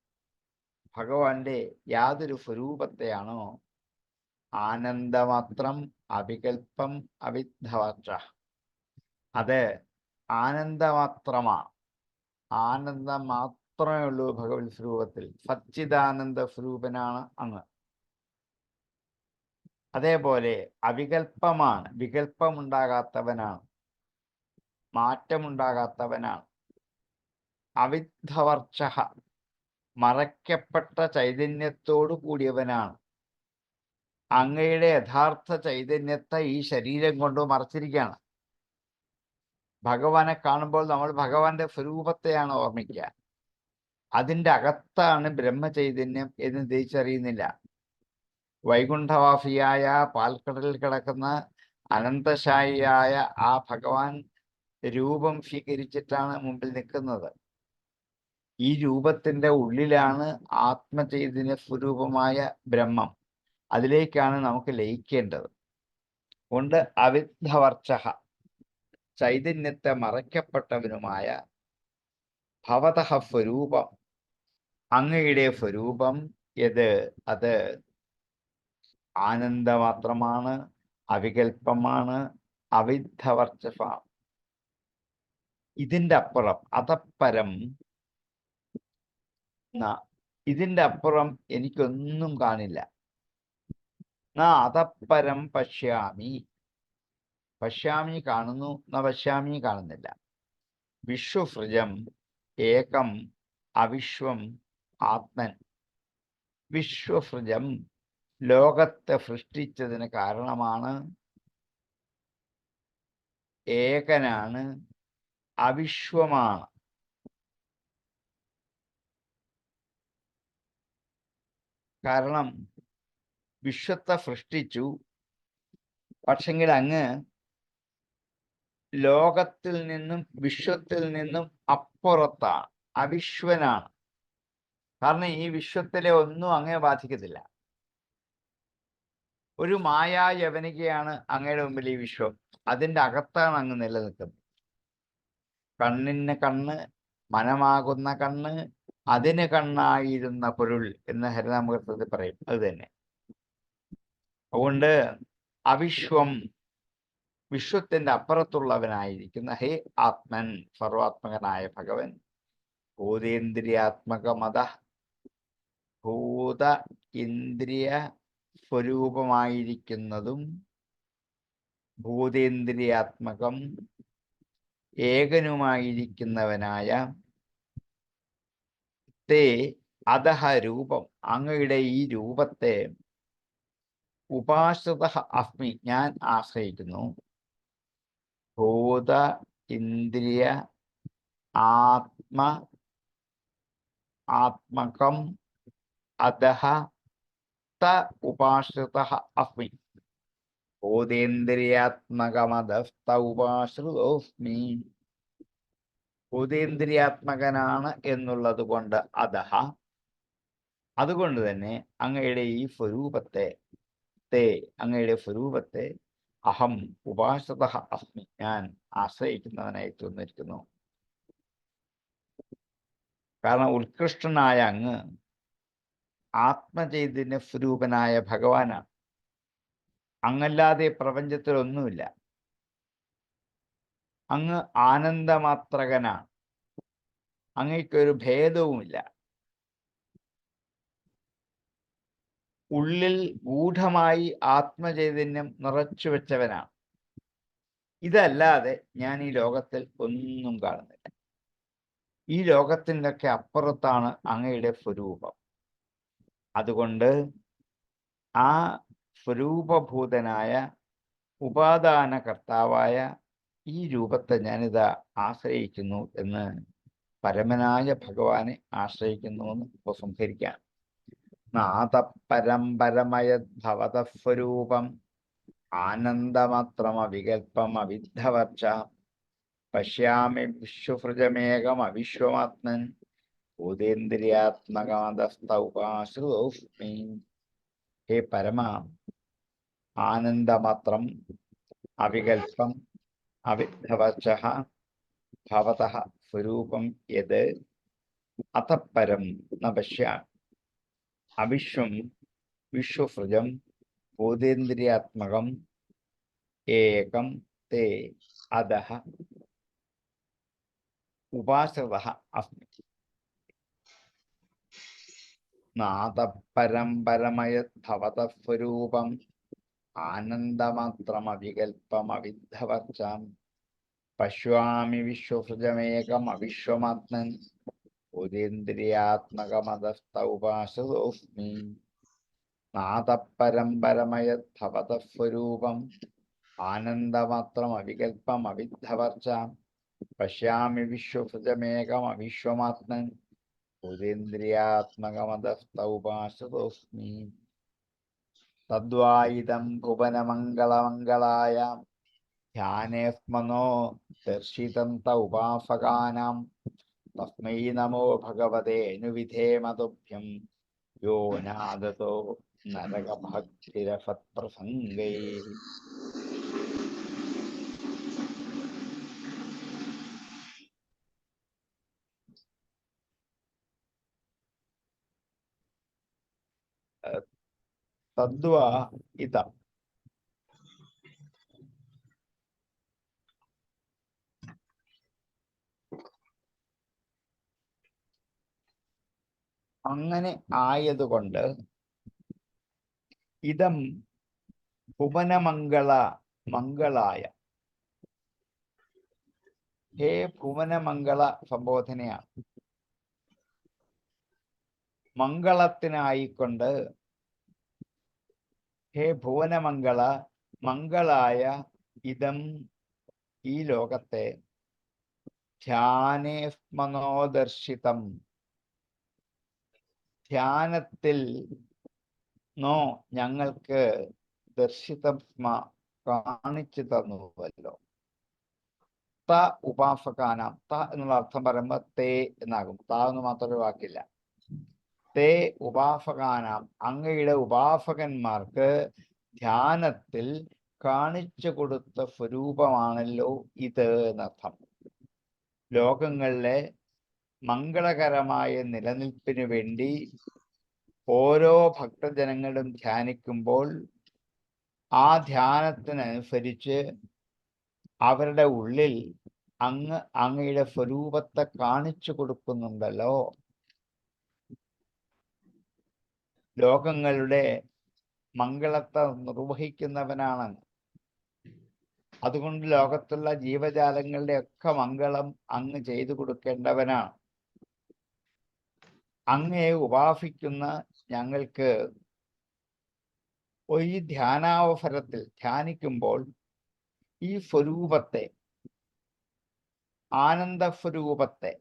ഭഗവാന്റെ യാതൊരു സ്വരൂപത്തെയാണോ ആനന്ദമാത്രം അവികൽപ്പം അവിദ്ധവച്ച, അത് ആനന്ദമാത്രമാണ്. ആനന്ദം മാത്രമേ ഉള്ളൂ ഭഗവത് സ്വരൂപത്തിൽ. സച്ചിദാനന്ദ സ്വരൂപനാണ് അങ്ങ്. അതേപോലെ അവികൽപ്പമാണ്, വികൽപ്പമുണ്ടാകാത്തവനാണ്, മാറ്റമുണ്ടാകാത്തവനാണ്. അവിദ്ധവർച്ച, മറയ്ക്കപ്പെട്ട ചൈതന്യത്തോടു കൂടിയവനാണ്. അങ്ങയുടെ യഥാർത്ഥ ചൈതന്യത്തെ ഈ ശരീരം കൊണ്ട് മറച്ചിരിക്കുകയാണ്. ഭഗവാനെ കാണുമ്പോൾ നമ്മൾ ഭഗവാന്റെ സ്വരൂപത്തെയാണ് ഓർമ്മിക്കുക. അതിൻ്റെ അകത്താണ് ബ്രഹ്മചൈതന്യം എന്ന് തിരിച്ചറിയുന്നില്ല. വൈകുണ്ഠവാസിയായ പാൽക്കടലിൽ കിടക്കുന്ന അനന്തശായിയായ ആ ഭഗവാൻ രൂപം സ്വീകരിച്ചിട്ടാണ് മുമ്പിൽ നിൽക്കുന്നത്. ഈ രൂപത്തിൻ്റെ ഉള്ളിലാണ് ആത്മചൈതന്യ സ്വരൂപമായ ബ്രഹ്മം. അതിലേക്കാണ് നമുക്ക് ലയിക്കേണ്ടത്. കൊണ്ട് അവിദ്ധവർച്ച, ചൈതന്യത്തെ മറയ്ക്കപ്പെട്ടവനുമായ ഭവതഃ സ്വരൂപം, അങ്ങയുടെ സ്വരൂപം യത്, അത് ആനന്ദമാത്രമാണ്, അവികൽപ്പമാണ്, അവിദ്ധവർച്ചമാണ്. ഇതിൻ്റെ അപ്പുറം, അതപ്പരം, ഇതിൻ്റെ അപ്പുറം എനിക്കൊന്നും കാണില്ല. അതപ്പരം പശ്യാമി, പശ്യാമി കാണുന്നു, പശ്യാമി കാണുന്നില്ല. വിശ്വസൃജം ഏകം അവിശ്വം ആത്മൻ. വിശ്വസൃജം, ലോകത്തെ സൃഷ്ടിച്ചതിന് കാരണമാണ്, ഏകനാണ്, അവിശ്വമാണ്. കാരണം വിശ്വത്തെ സൃഷ്ടിച്ചു, പക്ഷെങ്കിൽ അങ്ങ് ലോകത്തിൽ നിന്നും വിശ്വത്തിൽ നിന്നും അപ്പുറത്താണ്, അവിശ്വനാണ്. കാരണം ഈ വിശ്വത്തിലെ ഒന്നും അങ്ങേ ബാധിക്കത്തില്ല. ഒരു മായായവനികയാണ് അങ്ങയുടെ മുമ്പിൽ ഈ വിശ്വം. അതിൻ്റെ അകത്താണ് അങ്ങ് നിലനിൽക്കുന്നത്. കണ്ണിന് കണ്ണ്, മനമാകുന്ന കണ്ണ്, അതിന് കണ്ണായിരുന്ന പൊരുൾ എന്ന് ഹരിനാമകൃതത്തിൽ പറയും. അത് തന്നെ. അതുകൊണ്ട് അവിശ്വം, വിശ്വത്തിന്റെ അപ്പുറത്തുള്ളവനായിരിക്കുന്ന ഹേ ആത്മൻ, സർവാത്മകനായ ഭഗവൻ, ഭൂതേന്ദ്രിയാത്മകമത, ഭൂത ഇന്ദ്രിയ സ്വരൂപമായിരിക്കുന്നതും ഭൂതേന്ദ്രിയാത്മകം ഏകനുമായിരിക്കുന്നവനായ തേ അധഃ രൂപം, അങ്ങയുടെ ഈ രൂപത്തെ ഉപാശ്രിതഃ അസ്മി, ഞാൻ ആശ്രയിക്കുന്നു. ഭൂത ഇന്ദ്രിയ ആത്മകം അധഃ ത ഉപാശ്രിതഃ അസ്മി. ഭൂതേന്ദ്രിയാത്മകമധഃ ത ഉപാശ്രിതോസ്മി. ഭൂതേന്ദ്രിയാത്മകനാണ് എന്നുള്ളത് കൊണ്ട് അധഃ, അതുകൊണ്ട് തന്നെ അങ്ങയുടെ ഈ സ്വരൂപത്തെ, അങ്ങയുടെ സ്വരൂപത്തെ അഹം ഉപാശ്രിതഃ അസ്മി, ഞാൻ ആശ്രയിക്കുന്നവനായി തീർന്നിരിക്കുന്നു. കാരണം ഉത്കൃഷ്ടനായ അങ്ങ് ആത്മചൈതന്യ സ്വരൂപനായ ഭഗവാനാണ്. അങ്ങല്ലാതെ പ്രപഞ്ചത്തിൽ ഒന്നുമില്ല. അങ്ങ് ആനന്ദമാത്രകനാണ്. അങ്ങയ്ക്കൊരു ഭേദവുമില്ല. ഉള്ളിൽ ഗൂഢമായി ആത്മചൈതന്യം നിറച്ചു വെച്ചവനാണ്. ഇതല്ലാതെ ഞാൻ ഈ ലോകത്തിൽ ഒന്നും കാണുന്നില്ല. ഈ ലോകത്തിൻ്റെയൊക്കെ അപ്പുറത്താണ് അങ്ങയുടെ സ്വരൂപം. അതുകൊണ്ട് ആ സ്വരൂപഭൂതനായ ഉപാദാന കർത്താവായ ഈ രൂപത്തെ ഞാനിതാ ആശ്രയിക്കുന്നു എന്ന് പരമനായ ഭഗവാനെ ആശ്രയിക്കുന്നു എന്ന് ഉപസംഹരിക്കാം. നാഥപരംപരമയദ്ഭവതസ്വരൂപം ആനന്ദമാത്രമവികൽപ്പം അവിദ്ധവർച്ച പശ്യാമി വിശ്വസൃജമേകമവിശ്വമാത്മൻ ഭൂതേന്ദ്രിയാത്മകമതസ്തൗപാശ്രിതോസ്മി. ഹേ പരമ, ആനന്ദമാത്രം അവികൽപ്പം അവിദ്ധവർച്ച ഭവതഃ സ്വരൂപം യത് അതഃപരം ന പശ്യാമി. അവിശ്വം വിശ്വസൃജം ഭൂതേന്ദ്രിയാത്മകം ഏകം തേ അധഃ ഉപാശ്രിതഃ അസ്മി. നാഥപരംപരമയദ്ഭവതസ്വരൂപം ആനന്ദമാത്രമവികൽപ്പമവിദ്ധവർച്ചാം പശ്യാമി വിശ്വസൃജമേകമവിശ്വമാത്മൻ ഭൂതേന്ദ്രിയാത്മകമതസ്തൗപാശ്രിതോസ്മി. നാഥപരംപരമയദ്ഭവതസ്വരൂപം ആനന്ദമാത്രമവികൽപ്പമവിദ്ധവർച്ചാം പശ്യാമി വിശ്വസൃജമേകമവിശ്വമാത്മൻ ഭൂതേന്ദ്രിയാത്മകമതസ്തൗപാശ്രിതോസ്മി. തദ്വായിദം ഭുവനമംഗളമംഗളായ ധ്യാനേസ്മനോ ദർശിതം തൗപാസകാനാം തസ്മൈ നമോ ഭഗവതേ അനുവിധേമതുഭ്യം യോ നാദതോ നരകഭക്തിരസത്പ്രസംഗൈ. തദ്വാ ഇതം അങ്ങനെ ആയതുകൊണ്ട് ഇതം ഭുവനമംഗള മംഗളായ. ഹേ ഭുവനമംഗള സംബോധനയാണ്. മംഗളത്തിനായിക്കൊണ്ട് ഹേ ഭുവനമംഗള മംഗളായ ഇതം ഈ ലോകത്തെ ധ്യാനേസ്മനോദർശിതം ധ്യാനത്തിൽ നോ ഞങ്ങൾക്ക് ദർശിതം സ്മ കാണിച്ചു തന്നുവല്ലോ. ത ഉപാസകാനാം. ത എന്നുള്ള അർത്ഥം പറയുമ്പോൾ തേ എന്നാകും. ത എന്ന് മാത്രമൊരു വാക്കില്ല. തേ ഉപാസകാനാം അങ്ങയുടെ ഉപാസകന്മാർക്ക് ധ്യാനത്തിൽ കാണിച്ചു കൊടുത്ത സ്വരൂപമാണല്ലോ ഇത് എന്നർത്ഥം. ലോകങ്ങളിലെ മംഗളകരമായ നിലനിൽപ്പിന് വേണ്ടി ഓരോ ഭക്തജനങ്ങളും ധ്യാനിക്കുമ്പോൾ ആ ധ്യാനത്തിനനുസരിച്ച് അവരുടെ ഉള്ളിൽ അങ്ങയുടെ സ്വരൂപത്തെ കാണിച്ചു കൊടുക്കുന്നുണ്ടല്ലോ. ലോകങ്ങളുടെ മംഗളത്തെ നിർവഹിക്കുന്നവനാണ്. അതുകൊണ്ട് ലോകത്തുള്ള ജീവജാലങ്ങളുടെ ഒക്കെ മംഗളം അങ്ങ് ചെയ്തു കൊടുക്കേണ്ടവനാണ്. അങ്ങയെ ഉപാസിക്കുന്ന ഞങ്ങൾക്ക് ഈ ധ്യാനാവസരത്തിൽ ധ്യാനിക്കുമ്പോൾ ഈ സ്വരൂപത്തെ, ആനന്ദസ്വരൂപത്തെ,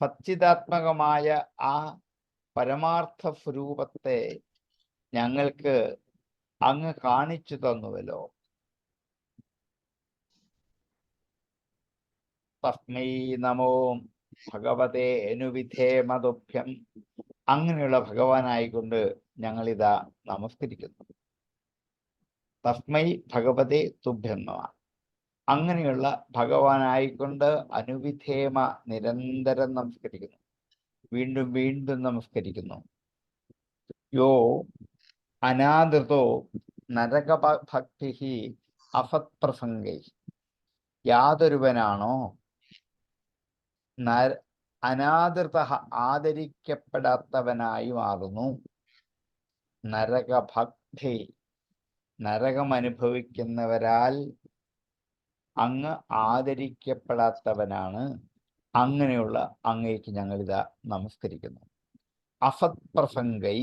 സച്ചിദാത്മകമായ ആ പരമാർത്ഥ സ്വരൂപത്തെ ഞങ്ങൾക്ക് അങ്ങ് കാണിച്ചു തന്നുവല്ലോ. തസ്മൈ നമോ ഭഗവതേ അനുവിധേമതുഭ്യം. അങ്ങനെയുള്ള ഭഗവാനായിക്കൊണ്ട് ഞങ്ങളിതാ നമസ്കരിക്കുന്നു. തസ്മൈ ഭഗവതേ തുഭ്യം നമഃ. അങ്ങനെയുള്ള ഭഗവാനായിക്കൊണ്ട് അനുവിധേമ നിരന്തരം നമസ്കരിക്കുന്നു. വീണ്ടും വീണ്ടും നമസ്കരിക്കുന്നു. യോ അനാദൃതോ നരകഭക്തി അഫത്പ്രസംഗൈ. യാതൊരുവനാണോ അനാദൃത ആദരിക്കപ്പെടാത്തവനായി മാറുന്നു. നരകഭക്തി നരകം അനുഭവിക്കുന്നവരാൽ അങ്ങ് ആദരിക്കപ്പെടാത്തവനാണ്. അങ്ങനെയുള്ള അങ്ങേക്ക് ഞങ്ങളിതാ നമസ്കരിക്കുന്നു. അഫത് പ്രസംഗൈ,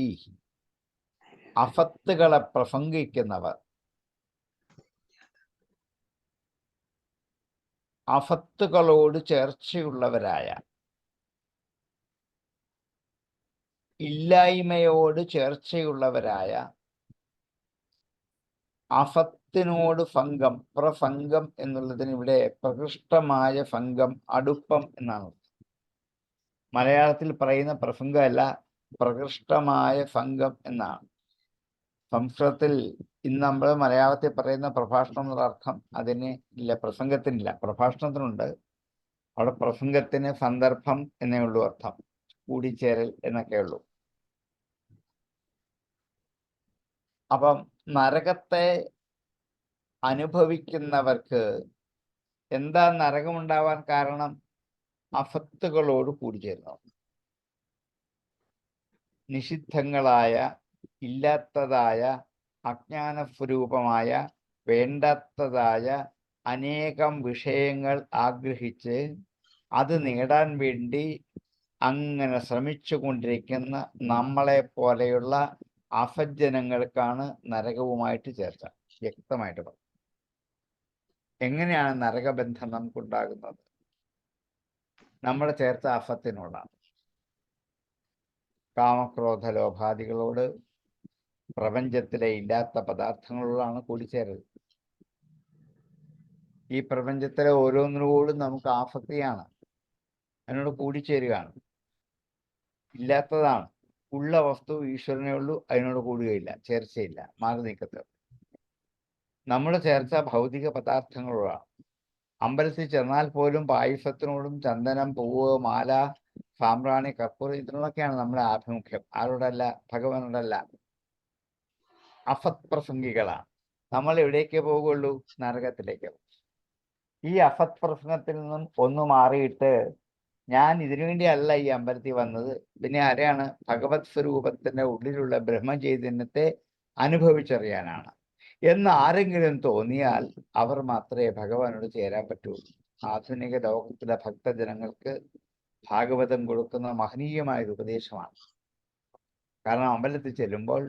അഫത്തുകളെ പ്രസംഗിക്കുന്നവർ, അഫത്തുകളോട് ചേർച്ചയുള്ളവരായ, ഇല്ലായ്മയോട് ചേർച്ചയുള്ളവരായ, അഫത്തിനോട് ഭംഗം, പ്രഭംഗം എന്നുള്ളതിന് ഇവിടെ പ്രകൃഷ്ടമായ ഭംഗം, അടുപ്പം എന്നാണ്. മലയാളത്തിൽ പറയുന്ന പ്രസംഗമല്ല, പ്രകൃഷ്ടമായ ഭംഗം എന്നാണ്. സംസ്കൃതത്തിൽ ഇന്ന് നമ്മൾ മലയാളത്തിൽ പറയുന്ന പ്രഭാഷണം എന്നുള്ള അർത്ഥം അതിന് ഇല്ല, പ്രസംഗത്തിനില്ല. പ്രഭാഷണത്തിനുണ്ട്, അവിടെ പ്രസംഗത്തിന് സന്ദർഭം എന്നേ ഉള്ളൂ അർത്ഥം, കൂടിച്ചേരൽ എന്നൊക്കെ ഉള്ളൂ. അപ്പം നരകത്തെ അനുഭവിക്കുന്നവർക്ക് എന്താ നരകമുണ്ടാവാൻ കാരണം? അഫത്തുകളോട് കൂടിച്ചേരുന്നു. നിഷിദ്ധങ്ങളായ, ഇല്ലാത്തതായ, അജ്ഞാനസ്വരൂപമായ, വേണ്ടാത്തതായ അനേകം വിഷയങ്ങൾ ആഗ്രഹിച്ച് അത് നേടാൻ വേണ്ടി അങ്ങനെ ശ്രമിച്ചു കൊണ്ടിരിക്കുന്ന നമ്മളെ പോലെയുള്ള അസജ്ജനങ്ങൾക്കാണ് നരകവുമായിട്ട് ചേർച്ച. വ്യക്തമായിട്ട് പറഞ്ഞു. എങ്ങനെയാണ് നരകബന്ധം നമുക്കുണ്ടാകുന്നത്? നമ്മുടെ ചേർച്ച അഫത്തിനോടാണ്. കാമക്രോധ ലോഭാദികളോട്, പ്രപഞ്ചത്തിലെ ഇല്ലാത്ത പദാർത്ഥങ്ങളോടാണ് കൂടിച്ചേരൽ. ഈ പ്രപഞ്ചത്തിലെ ഓരോന്നിനോടും നമുക്ക് ആസക്തിയാണ്, അതിനോട് കൂടിച്ചേരുകയാണ്. ഇല്ലാത്തതാണ്. ഉള്ള വസ്തു ഈശ്വരനേ ഉള്ളൂ, അതിനോട് കൂടുകയില്ല, ചേർച്ചയില്ല, മാറി നീക്കത്തെ. നമ്മുടെ ചേർച്ച ഭൗതിക പദാർത്ഥങ്ങളോടാണ്. അമ്പലത്തിൽ ചെന്നാൽ പോലും പായസത്തിനോടും ചന്ദനം, പൂവ്, മാല, സാമ്പ്രാണി, കർപ്പൂരം ഇതിനോടൊക്കെയാണ് നമ്മുടെ ആഭിമുഖ്യം. ആരോടല്ല? ഭഗവാനോടല്ല. അഫത് പ്രസംഗികളാണ്. നമ്മൾ എവിടേക്കേ പോകുള്ളൂ? നരകത്തിലേക്ക്. ഈ അഫത് പ്രസംഗത്തിൽ നിന്നും ഒന്ന് മാറിയിട്ട് ഞാൻ ഇതിനുവേണ്ടിയല്ല ഈ അമ്പലത്തിൽ വന്നത്, പിന്നെ ആരെയാണ്? ഭഗവത് സ്വരൂപത്തിന്റെ ഉള്ളിലുള്ള ബ്രഹ്മചൈതന്യത്തെ അനുഭവിച്ചറിയാനാണ് എന്ന് ആരെങ്കിലും തോന്നിയാൽ അവർ മാത്രമേ ഭഗവാനോട് ചേരാൻ പറ്റൂ. ആധുനിക ലോകത്തിലെ ഭക്തജനങ്ങൾക്ക് ഭാഗവതം കൊടുക്കുന്ന മഹനീയമായ ഉപദേശമാണ്. കാരണം അമ്പലത്തിൽ ചെല്ലുമ്പോൾ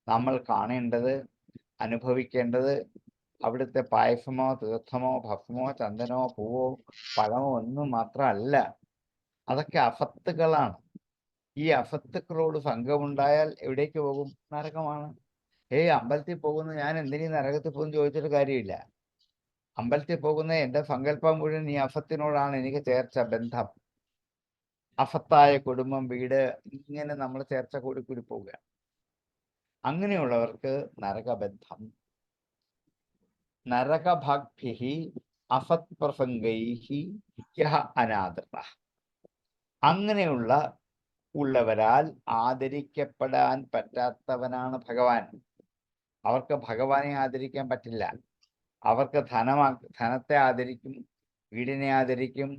നമ്മൾ കാണേണ്ടത്, അനുഭവിക്കേണ്ടത് അവിടുത്തെ പായസമോ, തീർത്ഥമോ, ഭസ്മോ, ചന്ദനമോ, പൂവോ, പഴമോ ഒന്നും മാത്രമല്ല. അതൊക്കെ അഫത്തുകളാണ്. ഈ അഫത്തുക്കളോട് സംഘമുണ്ടായാൽ എവിടേക്ക് പോകും? നരകമാണ്. അമ്പലത്തിൽ പോകുന്ന ഞാൻ എന്തിനീ നരകത്തിൽ പോകുന്നു ചോദിച്ചിട്ട് കാര്യമില്ല. അമ്പലത്തിൽ പോകുന്ന എൻ്റെ സങ്കല്പം മുഴുവൻ ഈ അഫത്തിനോടാണ് എനിക്ക് ചേർച്ച, ബന്ധം. അഫത്തായ കുടുംബം, വീട്, ഇങ്ങനെ നമ്മൾ ചേർച്ച കൂടി കൂടി പോവുക. അങ്ങനെയുള്ളവർക്ക് നരകബന്ധം. നരകഭക്തി അഫത് പ്രസംഗൈഹി യഹ അനാദൃത. അങ്ങനെയുള്ള ഉള്ളവരാൽ ആദരിക്കപ്പെടാൻ പറ്റാത്തവനാണ് ഭഗവാൻ. അവർക്ക് ഭഗവാനെ ആദരിക്കാൻ പറ്റില്ല. അവർക്ക് ധനത്തെ ആദരിക്കും, വീടിനെ ആദരിക്കും,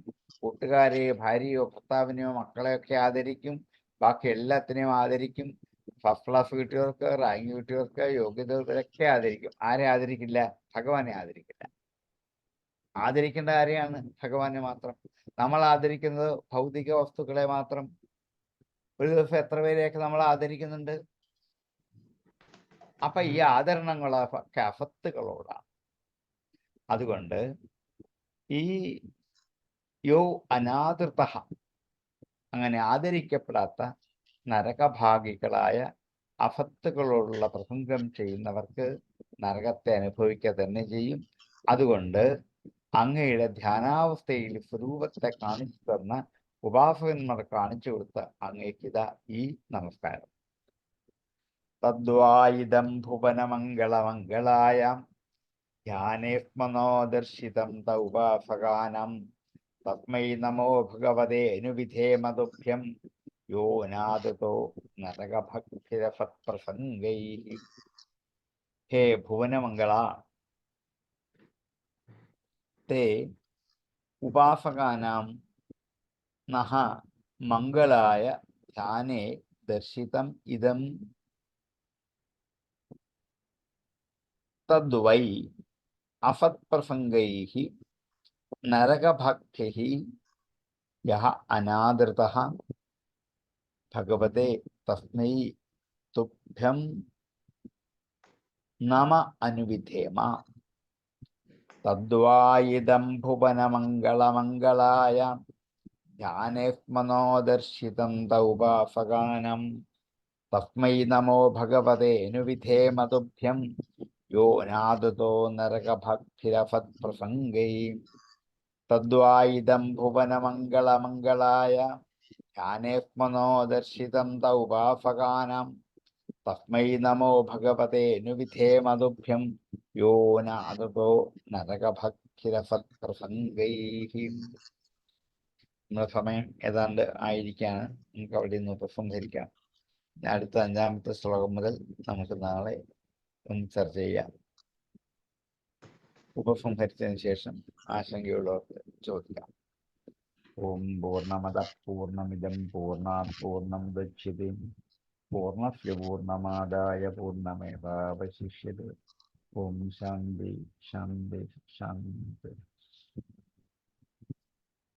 കൂട്ടുകാരെയോ ഭാര്യയോ ഭർത്താവിനെയോ മക്കളെയൊക്കെ ആദരിക്കും, ബാക്കി എല്ലാത്തിനെയും ആദരിക്കും. ഫസ്റ്റ് ക്ലാസ് കിട്ടിയവർക്ക്, റാങ്ക് കിട്ടിയവർക്ക്, യോഗ്യതയൊക്കെ ആദരിക്കും. ആരെ ആദരിക്കില്ല? ഭഗവാനെ ആദരിക്കില്ല. ആദരിക്കേണ്ട ആരെയാണ്? ഭഗവാനെ മാത്രം. നമ്മൾ ആദരിക്കുന്നത് ഭൗതിക വസ്തുക്കളെ മാത്രം. ഒരു ദിവസം എത്ര പേരെയൊക്കെ നമ്മൾ ആദരിക്കുന്നുണ്ട്? അപ്പൊ ഈ ആദരണങ്ങളൊക്കെ അഫത്തുകളോടാണ്. അതുകൊണ്ട് ഈ യോ അനാദൃത, അങ്ങനെ ആദരിക്കപ്പെടാത്ത നരകഭാഗികളായ അഫത്തുകളോടുള്ള പ്രസംഗം ചെയ്യുന്നവർക്ക് നരകത്തെ അനുഭവിക്കുക തന്നെ ചെയ്യും. അതുകൊണ്ട് അങ്ങയുടെ ധ്യാനാവസ്ഥയിൽ സ്വരൂപത്തെ കാണിച്ചു തന്ന ഉപാസകന്മാർ കാണിച്ചു കൊടുത്ത അങ്ങേക്കിതാ ഈ നമസ്കാരം. തദ്വായിദം ഭുവനമംഗളമംഗളായ ധ്യാനേസ്മനോ ദർശിതം തൗപാസകാനം തസ്മൈ നമോ ഭഗവതേ അനുവിധേമതുഭ്യം യോ നാദതോ നരകഭക്തിരഫത്പ്രസംഗൈ. ഹേ ഭുവനമംഗള, തേ ഉപാസകാനാം നഹ മംഗളായ ധ്യാനേ ദർശിതം ഇദം തദ്വൈ അസത്പ്രസംഗൈഃ നരകഭക്തിഃ യഃ അനാദൃതഃ ഭഗവതേ തസ്മൈ തുഭ്യം നമ അനുവിധേമ. തദ്വായിദം ഭുവനമംഗളമംഗളായ ധ്യാനേസ്മനോ ദർശിതം തൗപാസകാനം തസ്മൈ നമോ ഭഗവതേനുവിധേമ തുഭ്യം യോ നാദതോ നരകഭക്തിരഫത്പ്രസംഗൈ. തദ്വായിദം ഭുവനമംഗളമംഗളായ ധ്യാനേസ്മനോ ദർശിതം തൗപാസകാനം തസ്മൈ നമോ ഭഗവതേനുവിധേമ തുഭ്യം യോ നാദതോ നരകഭക്തിരഫത്പ്രസംഗൈ. നമ്മുടെ സമയം ഏതാണ്ട് ആയിരിക്കാണ്. നമുക്ക് അവിടെ നിന്ന് ഉപസംഹരിക്കാം. അടുത്ത 5-ാമത്തെ ശ്ലോകം മുതൽ നമുക്ക് നാളെ ഒന്ന് ചർച്ച ചെയ്യാം. ഉപസംഹരിച്ചതിന് ശേഷം ആശങ്കയുള്ളവർക്ക് ചോദിക്കാം. ഓം പൂർണ്ണമദ പൂർണ്ണമിദം പൂർണ്ണാത് പൂർണ്ണമുദച്യതേ പൂർണ്ണസ്യ പൂർണ്ണമാദായ പൂർണ്ണമേവാവശിഷ്യതേ. ഓം ശാന്തി ശാന്തി ശാന്തി.